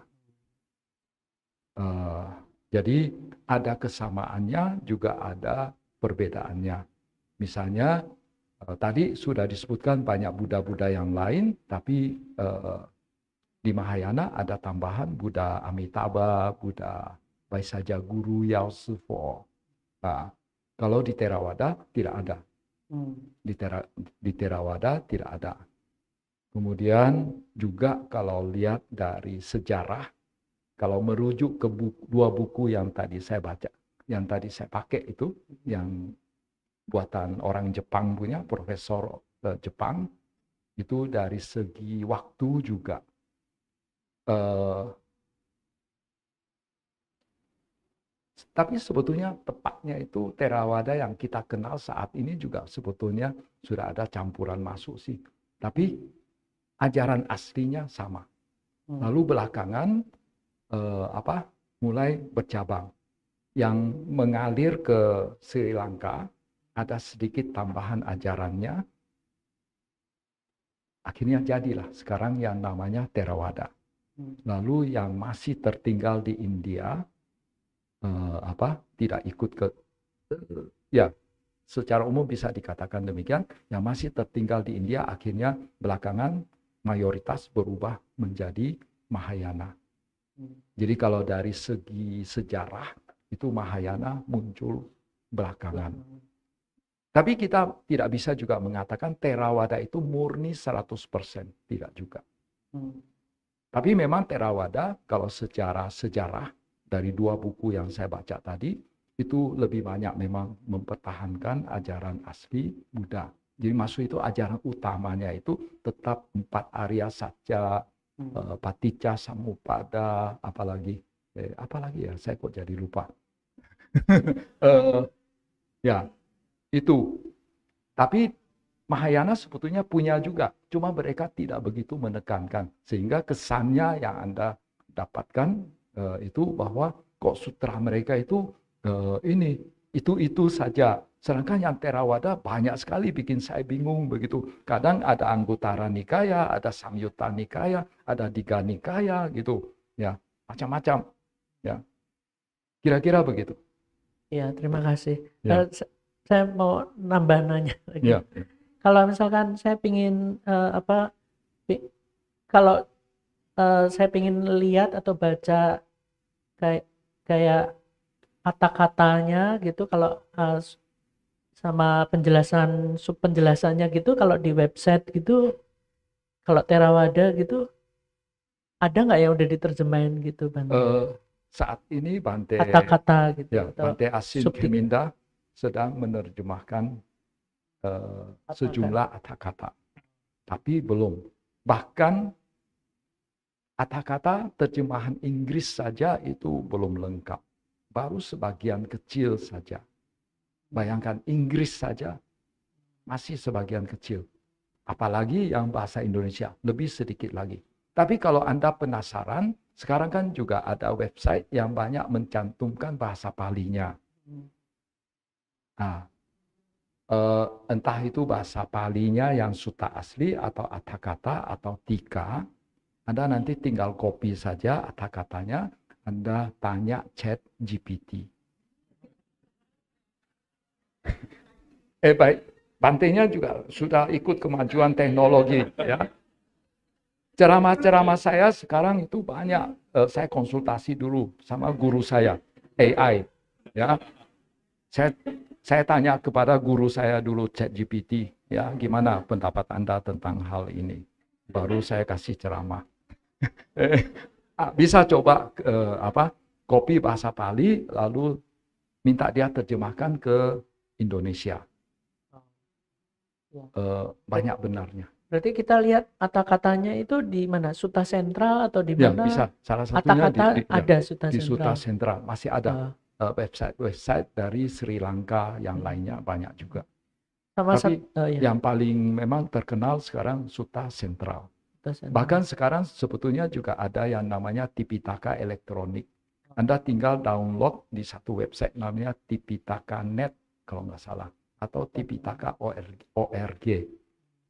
Speaker 1: Jadi ada kesamaannya, juga ada perbedaannya. Misalnya tadi sudah disebutkan banyak Buddha-Buddha yang lain, tapi di Mahayana ada tambahan Buddha Amitabha, Buddha Vaisajaguru, Yao Sifo. Nah, kalau di Theravada tidak ada. Di Theravada tidak ada. Kemudian juga kalau lihat dari sejarah, kalau merujuk ke dua buku yang tadi saya baca, yang tadi saya pakai itu, yang buatan orang Jepang punya, profesor Jepang, itu dari segi waktu juga. Tapi sebetulnya tepatnya itu Theravada yang kita kenal saat ini juga sebetulnya sudah ada campuran masuk sih. Tapi ajaran aslinya sama. Lalu belakangan mulai bercabang. Yang mengalir ke Sri Lanka, ada sedikit tambahan ajarannya. Akhirnya jadilah sekarang yang namanya Theravada. Lalu yang masih tertinggal di India, tidak ikut ke, ya secara umum bisa dikatakan demikian, yang masih tertinggal di India akhirnya belakangan mayoritas berubah menjadi Mahayana. Jadi kalau dari segi sejarah itu Mahayana muncul belakangan. Tapi kita tidak bisa juga mengatakan Theravada itu murni 100%, tidak juga. Tapi memang Theravada kalau secara sejarah dari dua buku yang saya baca tadi itu lebih banyak memang mempertahankan ajaran asli Buddha. Jadi maksud itu ajaran utamanya itu tetap 4 Arya Satya, Paticca Samuppada, apalagi ya, saya kok jadi lupa. Ya, itu. Tapi Mahayana sebetulnya punya juga, cuma mereka tidak begitu menekankan. Sehingga kesannya yang Anda dapatkan itu bahwa kok sutra mereka itu itu saja. Sedangkan yang Theravada banyak sekali bikin saya bingung begitu. Kadang ada Anguttara Nikaya, ada Samyutta Nikaya, ada Digha Nikaya gitu. Ya, macam-macam. Ya. Kira-kira begitu.
Speaker 5: Ya, terima kasih.
Speaker 1: Ya.
Speaker 5: Saya mau nambah nanya lagi.
Speaker 1: Ya.
Speaker 5: Kalau misalkan saya pingin kalau saya pingin lihat atau baca kayak kata-katanya gitu, kalau sama penjelasannya gitu, kalau di website gitu, kalau Theravada gitu, ada nggak yang udah diterjemahin gitu, Bante?
Speaker 1: Saat ini Bante
Speaker 5: Kata-kata gitu
Speaker 1: ya,
Speaker 5: atau
Speaker 1: Bante Asin
Speaker 5: subtik
Speaker 1: Keminda sedang menerjemahkan sejumlah kata-kata, tapi belum. Bahkan kata-kata terjemahan Inggris saja itu belum lengkap. Baru sebagian kecil saja. Bayangkan Inggris saja masih sebagian kecil. Apalagi yang bahasa Indonesia, lebih sedikit lagi. Tapi kalau Anda penasaran, sekarang kan juga ada website yang banyak mencantumkan bahasa Palinya. Nah, entah itu bahasa Palinya yang sutta asli atau kata-kata atau tika, Anda nanti tinggal copy saja kata-katanya, Anda tanya Chat GPT. Baik, Bantenya juga sudah ikut kemajuan teknologi, ya. Ceramah-ceramah saya sekarang itu banyak, saya konsultasi dulu sama guru saya, AI, ya. Saya tanya kepada guru saya dulu, ChatGPT, ya, gimana pendapat Anda tentang hal ini? Baru saya kasih ceramah. Bisa coba copy bahasa Pali, lalu minta dia terjemahkan ke Indonesia. Banyak benarnya.
Speaker 5: Berarti kita lihat kata-katanya itu di mana? Sutta Sentral atau di
Speaker 1: Ya,
Speaker 5: mana?
Speaker 1: bisa. Salah satunya
Speaker 5: Kata-kata ada Sutta
Speaker 1: di Sutta
Speaker 5: Sentral.
Speaker 1: Sentral. Masih ada website dari Sri Lanka, yang lainnya banyak juga.
Speaker 5: Sama
Speaker 1: Tapi
Speaker 5: ya,
Speaker 1: yang paling memang terkenal sekarang Sutta Sentral.
Speaker 5: Sutta Sentral.
Speaker 1: Bahkan sekarang sebetulnya juga ada yang namanya Tipitaka elektronik. Anda tinggal download di satu website namanya Tipitaka.net kalau nggak salah, atau Tipitaka.org.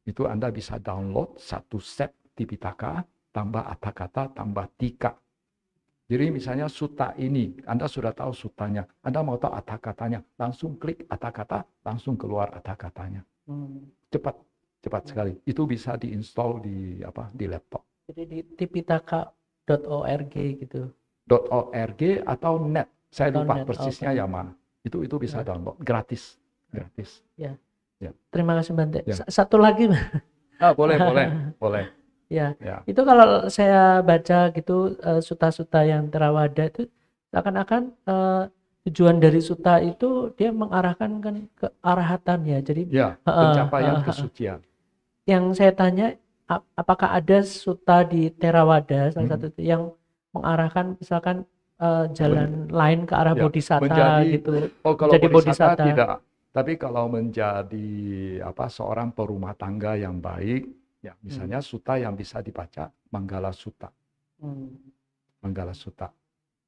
Speaker 1: Itu Anda bisa download satu set Tipitaka, tambah kata-kata, tambah tika. Jadi misalnya sutta ini, Anda sudah tahu suttanya, Anda mau tahu kata-katanya, langsung klik kata-kata, langsung keluar kata-katanya. Cepat sekali. Itu bisa diinstal di laptop.
Speaker 5: Jadi di tipitaka.org gitu.
Speaker 1: .org atau net. Saya lupa
Speaker 5: net,
Speaker 1: persisnya yang mana. Itu bisa download gratis.
Speaker 5: Ya.
Speaker 1: Ya.
Speaker 5: Terima kasih Bante.
Speaker 1: Ya.
Speaker 5: Satu lagi,
Speaker 1: boleh.
Speaker 5: Ya.
Speaker 1: Ya.
Speaker 5: Itu kalau saya baca gitu sutta-sutta yang Theravada itu seakan-akan tujuan dari sutta itu dia mengarahkan kan ke arahatan ya. Jadi
Speaker 1: pencapaian kesucian.
Speaker 5: Yang saya tanya, apakah ada sutta di Theravada salah satu yang mengarahkan misalkan jalan lain ke arah bodhisatta gitu.
Speaker 1: Kalau
Speaker 5: menjadi
Speaker 1: bodhisatta tidak. Tapi kalau menjadi seorang perumah tangga yang baik, ya misalnya sutta yang bisa dibaca Manggala Sutta. Manggala Sutta.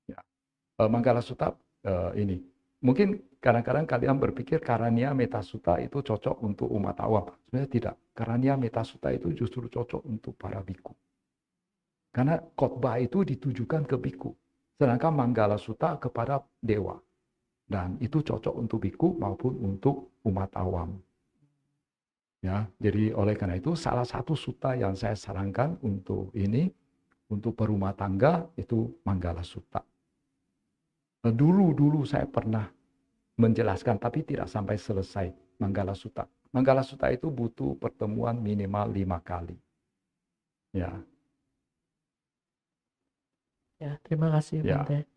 Speaker 1: Ya. Manggala Sutta ini. Mungkin kadang-kadang kalian berpikir Karania Metta Sutta itu cocok untuk umat awam. Sebenarnya tidak. Karania Metta Sutta itu justru cocok untuk para biku. Karena khotbah itu ditujukan ke biku. Sedangkan Manggala Sutta kepada dewa. Dan itu cocok untuk biku maupun untuk umat awam. Ya, jadi oleh karena itu salah satu sutta yang saya sarankan untuk perumah tangga itu Manggala Sutta. Dulu saya pernah menjelaskan tapi tidak sampai selesai Manggala Sutta. Manggala Sutta itu butuh pertemuan minimal 5 kali. Ya.
Speaker 5: Ya, terima kasih Bante.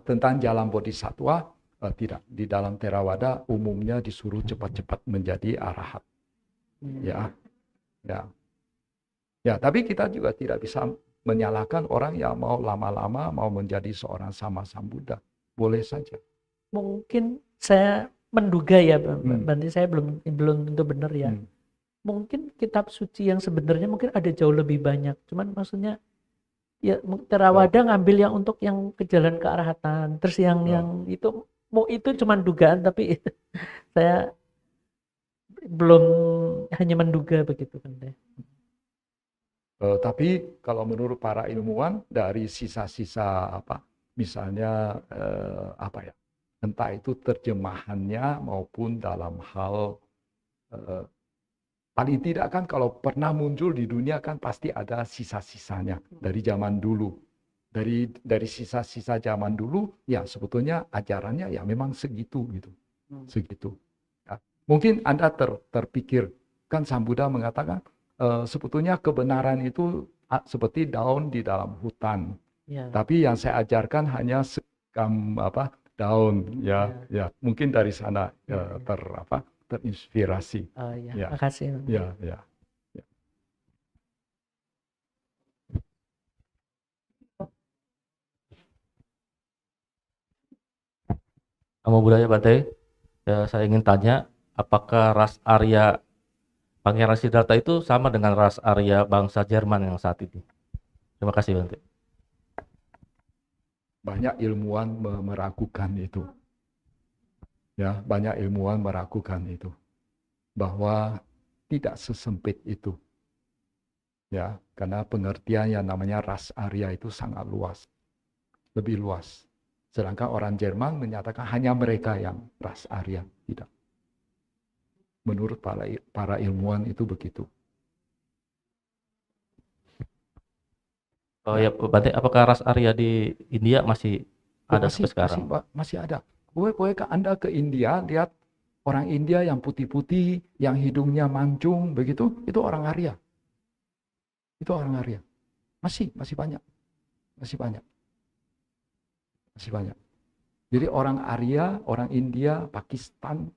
Speaker 1: Tentang jalan bodhisattva tidak, di dalam Theravada umumnya disuruh cepat-cepat menjadi arahat. Ya, tapi kita juga tidak bisa menyalahkan orang yang mau lama-lama mau menjadi seorang Sammasambuddha. Boleh saja.
Speaker 5: Mungkin saya menduga ya, Bante, saya belum tentu benar ya. Mungkin kitab suci yang sebenarnya mungkin ada jauh lebih banyak. Cuman maksudnya ya Theravada ngambil yang untuk yang ke jalan kearahatan, terus yang itu itu cuma dugaan, tapi saya belum, hanya menduga begitu Bante.
Speaker 1: Tapi kalau menurut para ilmuwan dari sisa-sisa misalnya entah itu terjemahannya maupun dalam hal paling tidak kan kalau pernah muncul di dunia kan pasti ada sisa-sisanya dari zaman dulu. Dari sisa-sisa zaman dulu ya sebetulnya ajarannya ya memang segitu gitu. Segitu. Ya. Mungkin Anda terpikir kan Sang Buddha mengatakan sebetulnya kebenaran itu seperti daun di dalam hutan.
Speaker 5: Ya.
Speaker 1: Tapi yang saya ajarkan hanya sekam daun ya. Mungkin dari sana terinspirasi.
Speaker 5: Ya. Makasih.
Speaker 1: Ya.
Speaker 6: Namo Buddhaya Bante, ya, saya ingin tanya, apakah ras Arya Pangeran Siddhartha itu sama dengan ras Arya bangsa Jerman yang saat ini? Terima kasih Bante.
Speaker 1: Banyak ilmuwan meragukan itu. Ya, banyak ilmuwan meragukan itu. Bahwa tidak sesempit itu. Ya, karena pengertian yang namanya ras Arya itu sangat luas. Lebih luas. Sedangkan orang Jerman menyatakan hanya mereka yang ras Arya. Tidak. Menurut para ilmuwan itu begitu.
Speaker 6: Oh ya, Bante, apakah ras Arya di India masih ada sampai sekarang?
Speaker 1: Masih ada. Bolehkah Anda ke India, lihat orang India yang putih-putih, yang hidungnya mancung, begitu, itu orang Arya. Itu orang Arya. Masih banyak. Masih banyak. Jadi orang Arya, orang India, Pakistan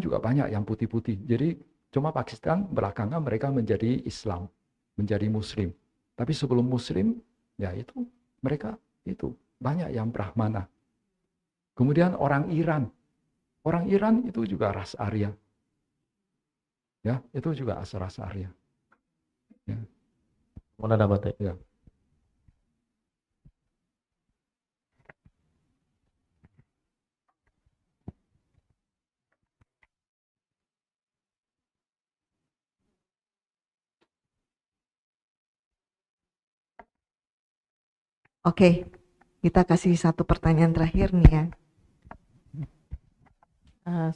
Speaker 1: juga banyak yang putih-putih. Jadi cuma Pakistan belakangan mereka menjadi Islam, menjadi Muslim. Tapi sebelum Muslim, ya itu mereka itu banyak yang Brahmana. Kemudian orang Iran itu juga ras Arya. Ya, itu juga ras Arya. Ya.
Speaker 6: Mana Bante?
Speaker 1: Ya.
Speaker 2: Oke, kita kasih satu pertanyaan terakhir nih ya.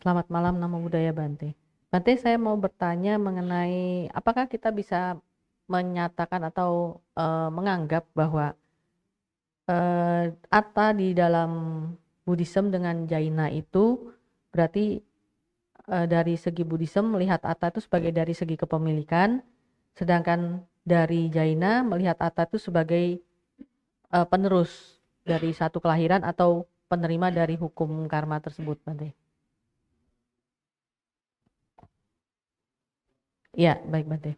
Speaker 7: Selamat malam, Namo Buddhaya Bante. Bante, saya mau bertanya mengenai apakah kita bisa menyatakan atau menganggap bahwa Atta di dalam Buddhism dengan Jaina itu berarti dari segi Buddhism melihat Atta itu sebagai dari segi kepemilikan, sedangkan dari Jaina melihat Atta itu sebagai penerus dari satu kelahiran atau penerima dari hukum karma tersebut, Bante. Ya, baik Bante.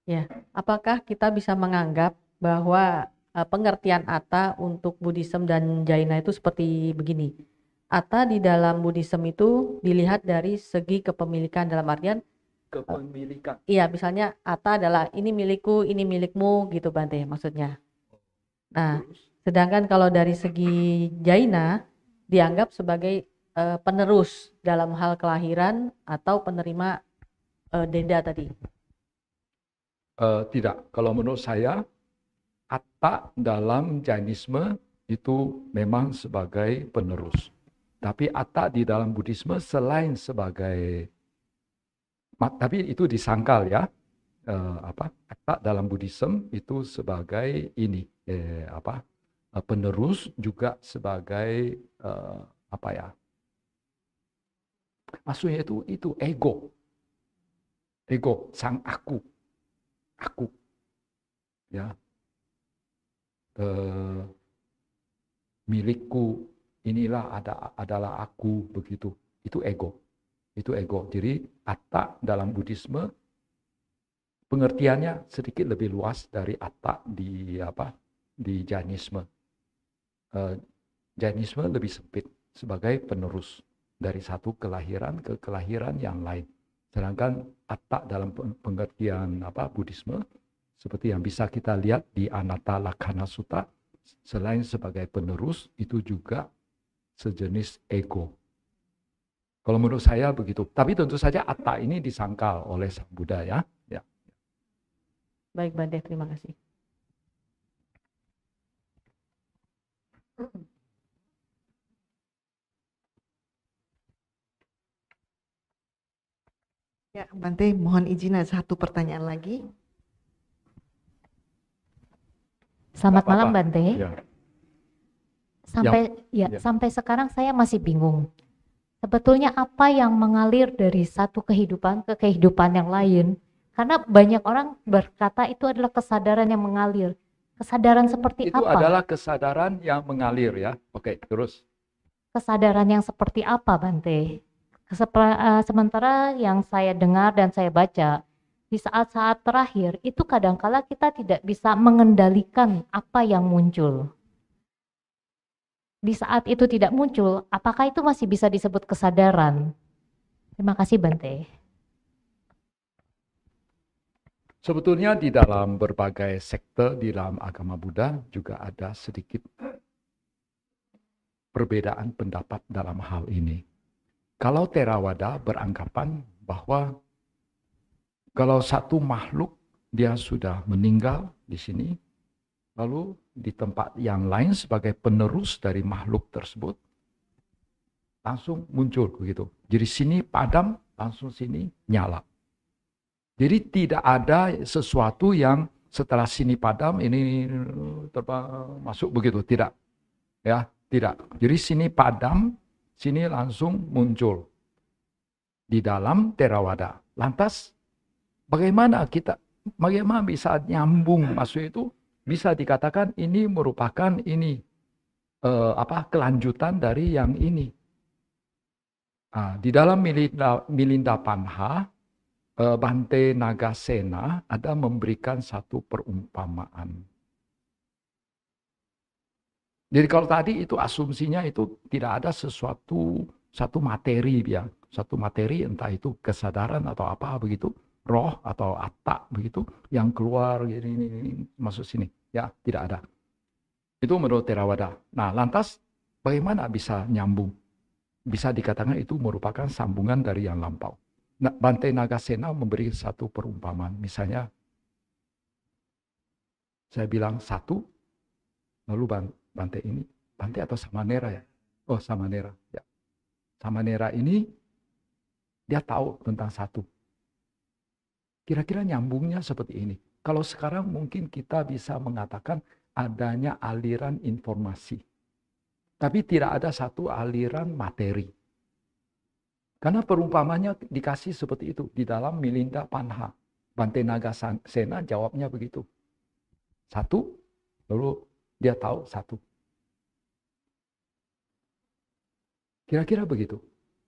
Speaker 7: Ya, apakah kita bisa menganggap bahwa pengertian Atta untuk Buddhism dan Jaina itu seperti begini? Atta di dalam Buddhism itu dilihat dari segi kepemilikan, dalam artian
Speaker 1: Kepemilikan.
Speaker 7: iya, misalnya Atta adalah ini milikku, ini milikmu gitu Bante maksudnya. Nah, sedangkan kalau dari segi Jaina dianggap sebagai penerus dalam hal kelahiran atau penerima denda tadi.
Speaker 1: Tidak, kalau menurut saya Atta dalam Jainisme itu memang sebagai penerus. Tapi Atta di dalam Buddhisme selain sebagai, tapi itu disangkal ya, Atta dalam Buddhism itu sebagai ini, penerus juga sebagai maksudnya itu ego, sang aku, ya, milikku. Inilah adalah aku, begitu. Itu ego. Jadi Atta dalam Buddhisme pengertiannya sedikit lebih luas dari Atta di Jainisme. Jainisme lebih sempit sebagai penerus dari satu kelahiran ke kelahiran yang lain. Sedangkan atta dalam pengertian Buddhisme, seperti yang bisa kita lihat di Anatta Lakkhana Sutta, selain sebagai penerus, itu juga sejenis ego. Kalau menurut saya begitu. Tapi tentu saja atta ini disangkal oleh Sang Buddha ya.
Speaker 7: Baik Bante, terima kasih.
Speaker 2: Ya, Bante, mohon izin ada satu pertanyaan lagi.
Speaker 8: Selamat
Speaker 1: Nggak
Speaker 8: malam
Speaker 1: apa-apa.
Speaker 8: Bante.
Speaker 1: Ya.
Speaker 8: Sampai sekarang saya masih bingung. Sebetulnya apa yang mengalir dari satu kehidupan ke kehidupan yang lain? Karena banyak orang berkata itu adalah kesadaran yang mengalir. Kesadaran seperti
Speaker 1: Itu
Speaker 8: apa?
Speaker 1: adalah kesadaran yang mengalir ya. Oke, terus.
Speaker 8: Kesadaran yang seperti apa, Bante? Sementara yang saya dengar dan saya baca, di saat-saat terakhir itu kadangkala kita tidak bisa mengendalikan apa yang muncul. Di saat itu tidak muncul, apakah itu masih bisa disebut kesadaran? Terima kasih, Bante.
Speaker 1: Sebetulnya di dalam berbagai sekte di dalam agama Buddha juga ada sedikit perbedaan pendapat dalam hal ini. Kalau Theravada beranggapan bahwa kalau satu makhluk dia sudah meninggal di sini, lalu di tempat yang lain sebagai penerus dari makhluk tersebut, langsung muncul begitu. Jadi sini padam, langsung sini nyala. Jadi tidak ada sesuatu yang setelah sini padam ini masuk begitu, tidak. Ya, tidak. Jadi sini padam, sini langsung muncul di dalam Theravada. Lantas bagaimana bisa nyambung masuk itu? Bisa dikatakan ini merupakan kelanjutan dari yang ini. Di dalam Milinda Panha, Bante Nagasena ada memberikan satu perumpamaan. Jadi kalau tadi itu asumsinya itu tidak ada satu materi ya, satu materi entah itu kesadaran atau apa begitu, roh atau atta begitu yang keluar ini masuk sini. Ya, tidak ada. Itu menurut Theravada. Nah, lantas bagaimana bisa nyambung? Bisa dikatakan itu merupakan sambungan dari yang lampau. Nah, Bante Nagasena memberi satu perumpamaan. Misalnya, saya bilang satu, lalu Bante ini, Bante atau Samanera ya? Oh, Samanera. Ya. Samanera ini, dia tahu tentang satu. Kira-kira nyambungnya seperti ini. Kalau sekarang mungkin kita bisa mengatakan adanya aliran informasi. Tapi tidak ada satu aliran materi. Karena perumpamannya dikasih seperti itu di dalam Milinda Panha. Bante Nagasena jawabnya begitu. Satu, lalu dia tahu satu. Kira-kira begitu.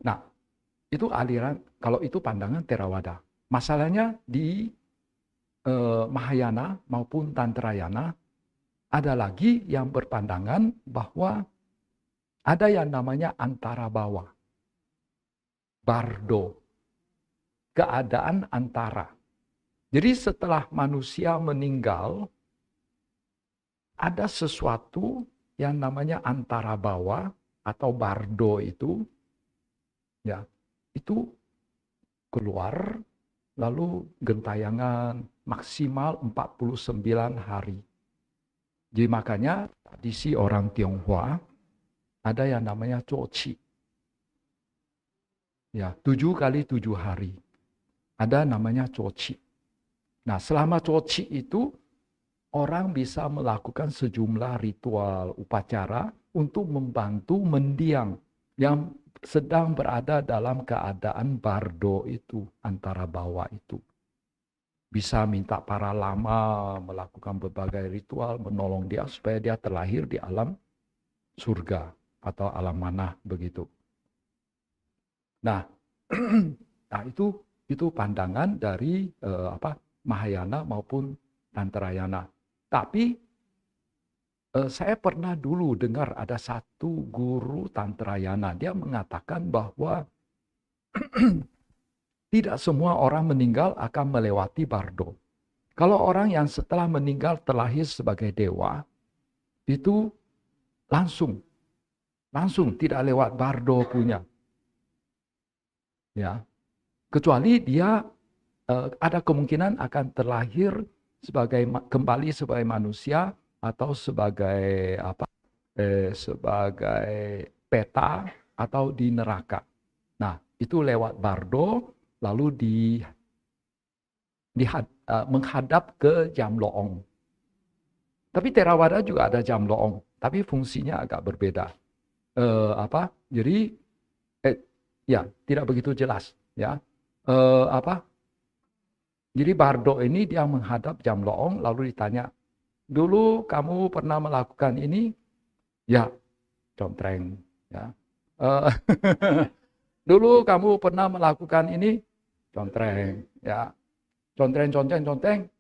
Speaker 1: Nah, itu aliran, kalau itu pandangan Theravada. Masalahnya di Mahayana maupun Tantrayana ada lagi yang berpandangan bahwa ada yang namanya antara bawah. Bardo. Keadaan antara. Jadi setelah manusia meninggal, ada sesuatu yang namanya antara bawah atau bardo itu, ya, itu keluar lalu gentayangan maksimal 49 hari. Jadi makanya tradisi orang Tionghoa ada yang namanya coci. Ya, 7 kali 7 hari. Ada namanya coci. Nah, selama coci itu orang bisa melakukan sejumlah ritual upacara untuk membantu mendiang yang sedang berada dalam keadaan bardo itu, antara bawah itu. Bisa minta para lama melakukan berbagai ritual, menolong dia supaya dia terlahir di alam surga atau alam manah begitu. Nah, itu pandangan dari Mahayana maupun Tantrayana. Tapi saya pernah dulu dengar ada satu guru Tantrayana, dia mengatakan bahwa tidak semua orang meninggal akan melewati bardo. Kalau orang yang setelah meninggal terlahir sebagai dewa, itu langsung tidak lewat bardo punya. Ya. Kecuali dia ada kemungkinan akan terlahir kembali sebagai manusia atau sebagai sebagai peta atau di neraka. Nah, itu lewat bardo lalu menghadap ke jam loong. Tapi Theravada juga ada jam loong, tapi fungsinya agak berbeda. Jadi ya tidak begitu jelas ya. Jadi bardo ini dia menghadap jam loong lalu ditanya, dulu kamu pernah melakukan ini? Ya, contreng ya. Dulu kamu pernah melakukan ini? Contreng ya. Conteng.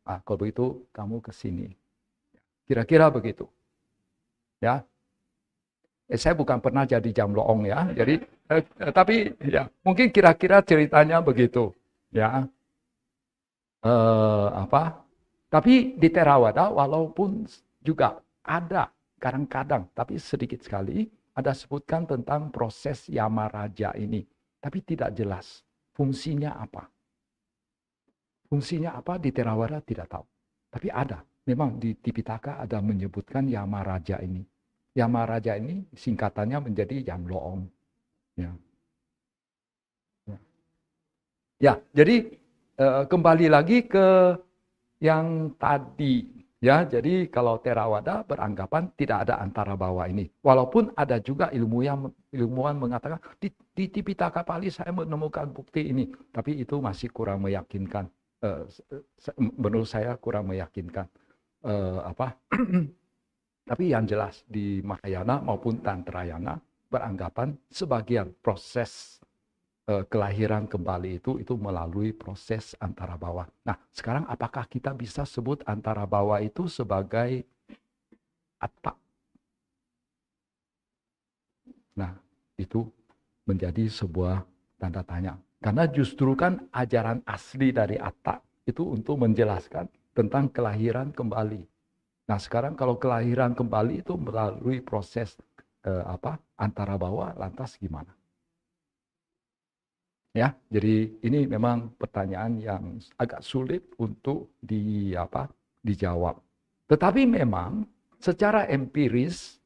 Speaker 1: Kalau begitu kamu ke sini. Kira-kira begitu. Ya. Saya bukan pernah jadi jam loong ya. Jadi tapi ya mungkin kira-kira ceritanya begitu. Ya. Tapi di Theravada walaupun juga ada kadang-kadang, tapi sedikit sekali ada sebutkan tentang proses Yama Raja ini. Tapi tidak jelas fungsinya apa. Fungsinya apa di Theravada tidak tahu. Tapi ada. Memang di Tipitaka ada menyebutkan Yama Raja ini. Yama Raja ini singkatannya menjadi Jam Loong. Ya, jadi kembali lagi ke yang tadi. Ya, jadi kalau Theravada beranggapan tidak ada antara bawa ini. Walaupun ada juga ilmuwan mengatakan di Tipitaka Pali saya menemukan bukti ini, tapi itu masih kurang meyakinkan. Menurut saya kurang meyakinkan. Tapi yang jelas di Mahayana maupun Tantrayana beranggapan sebagian proses kelahiran kembali itu melalui proses antara bawah. Nah, sekarang apakah kita bisa sebut antara bawah itu sebagai atta? Nah, itu menjadi sebuah tanda tanya. Karena justru kan ajaran asli dari atta itu untuk menjelaskan tentang kelahiran kembali. Nah, sekarang kalau kelahiran kembali itu melalui proses antara bawah, lantas gimana? Ya, jadi ini memang pertanyaan yang agak sulit untuk dijawab. Tetapi memang secara empiris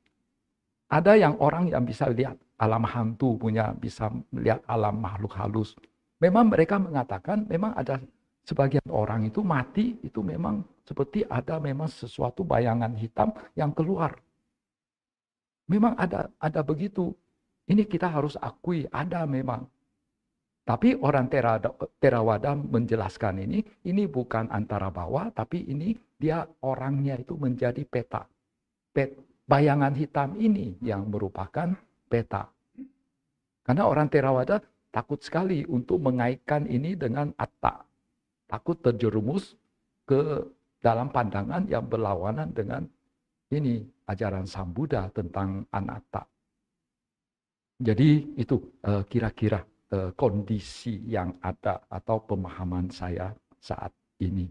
Speaker 1: ada orang yang bisa lihat alam hantu bisa melihat alam makhluk halus. Memang mereka mengatakan memang ada sebagian orang itu mati itu memang seperti ada memang sesuatu bayangan hitam yang keluar. Memang ada begitu. Ini kita harus akui ada memang. Tapi orang Theravada menjelaskan ini bukan antara bawah, tapi ini dia orangnya itu menjadi peta. Bayangan hitam ini yang merupakan peta. Karena orang Theravada takut sekali untuk mengaitkan ini dengan atta. Takut terjerumus ke dalam pandangan yang berlawanan dengan ini ajaran Sang Buddha tentang anatta. Jadi itu kira-kira kondisi yang ada atau pemahaman saya saat ini.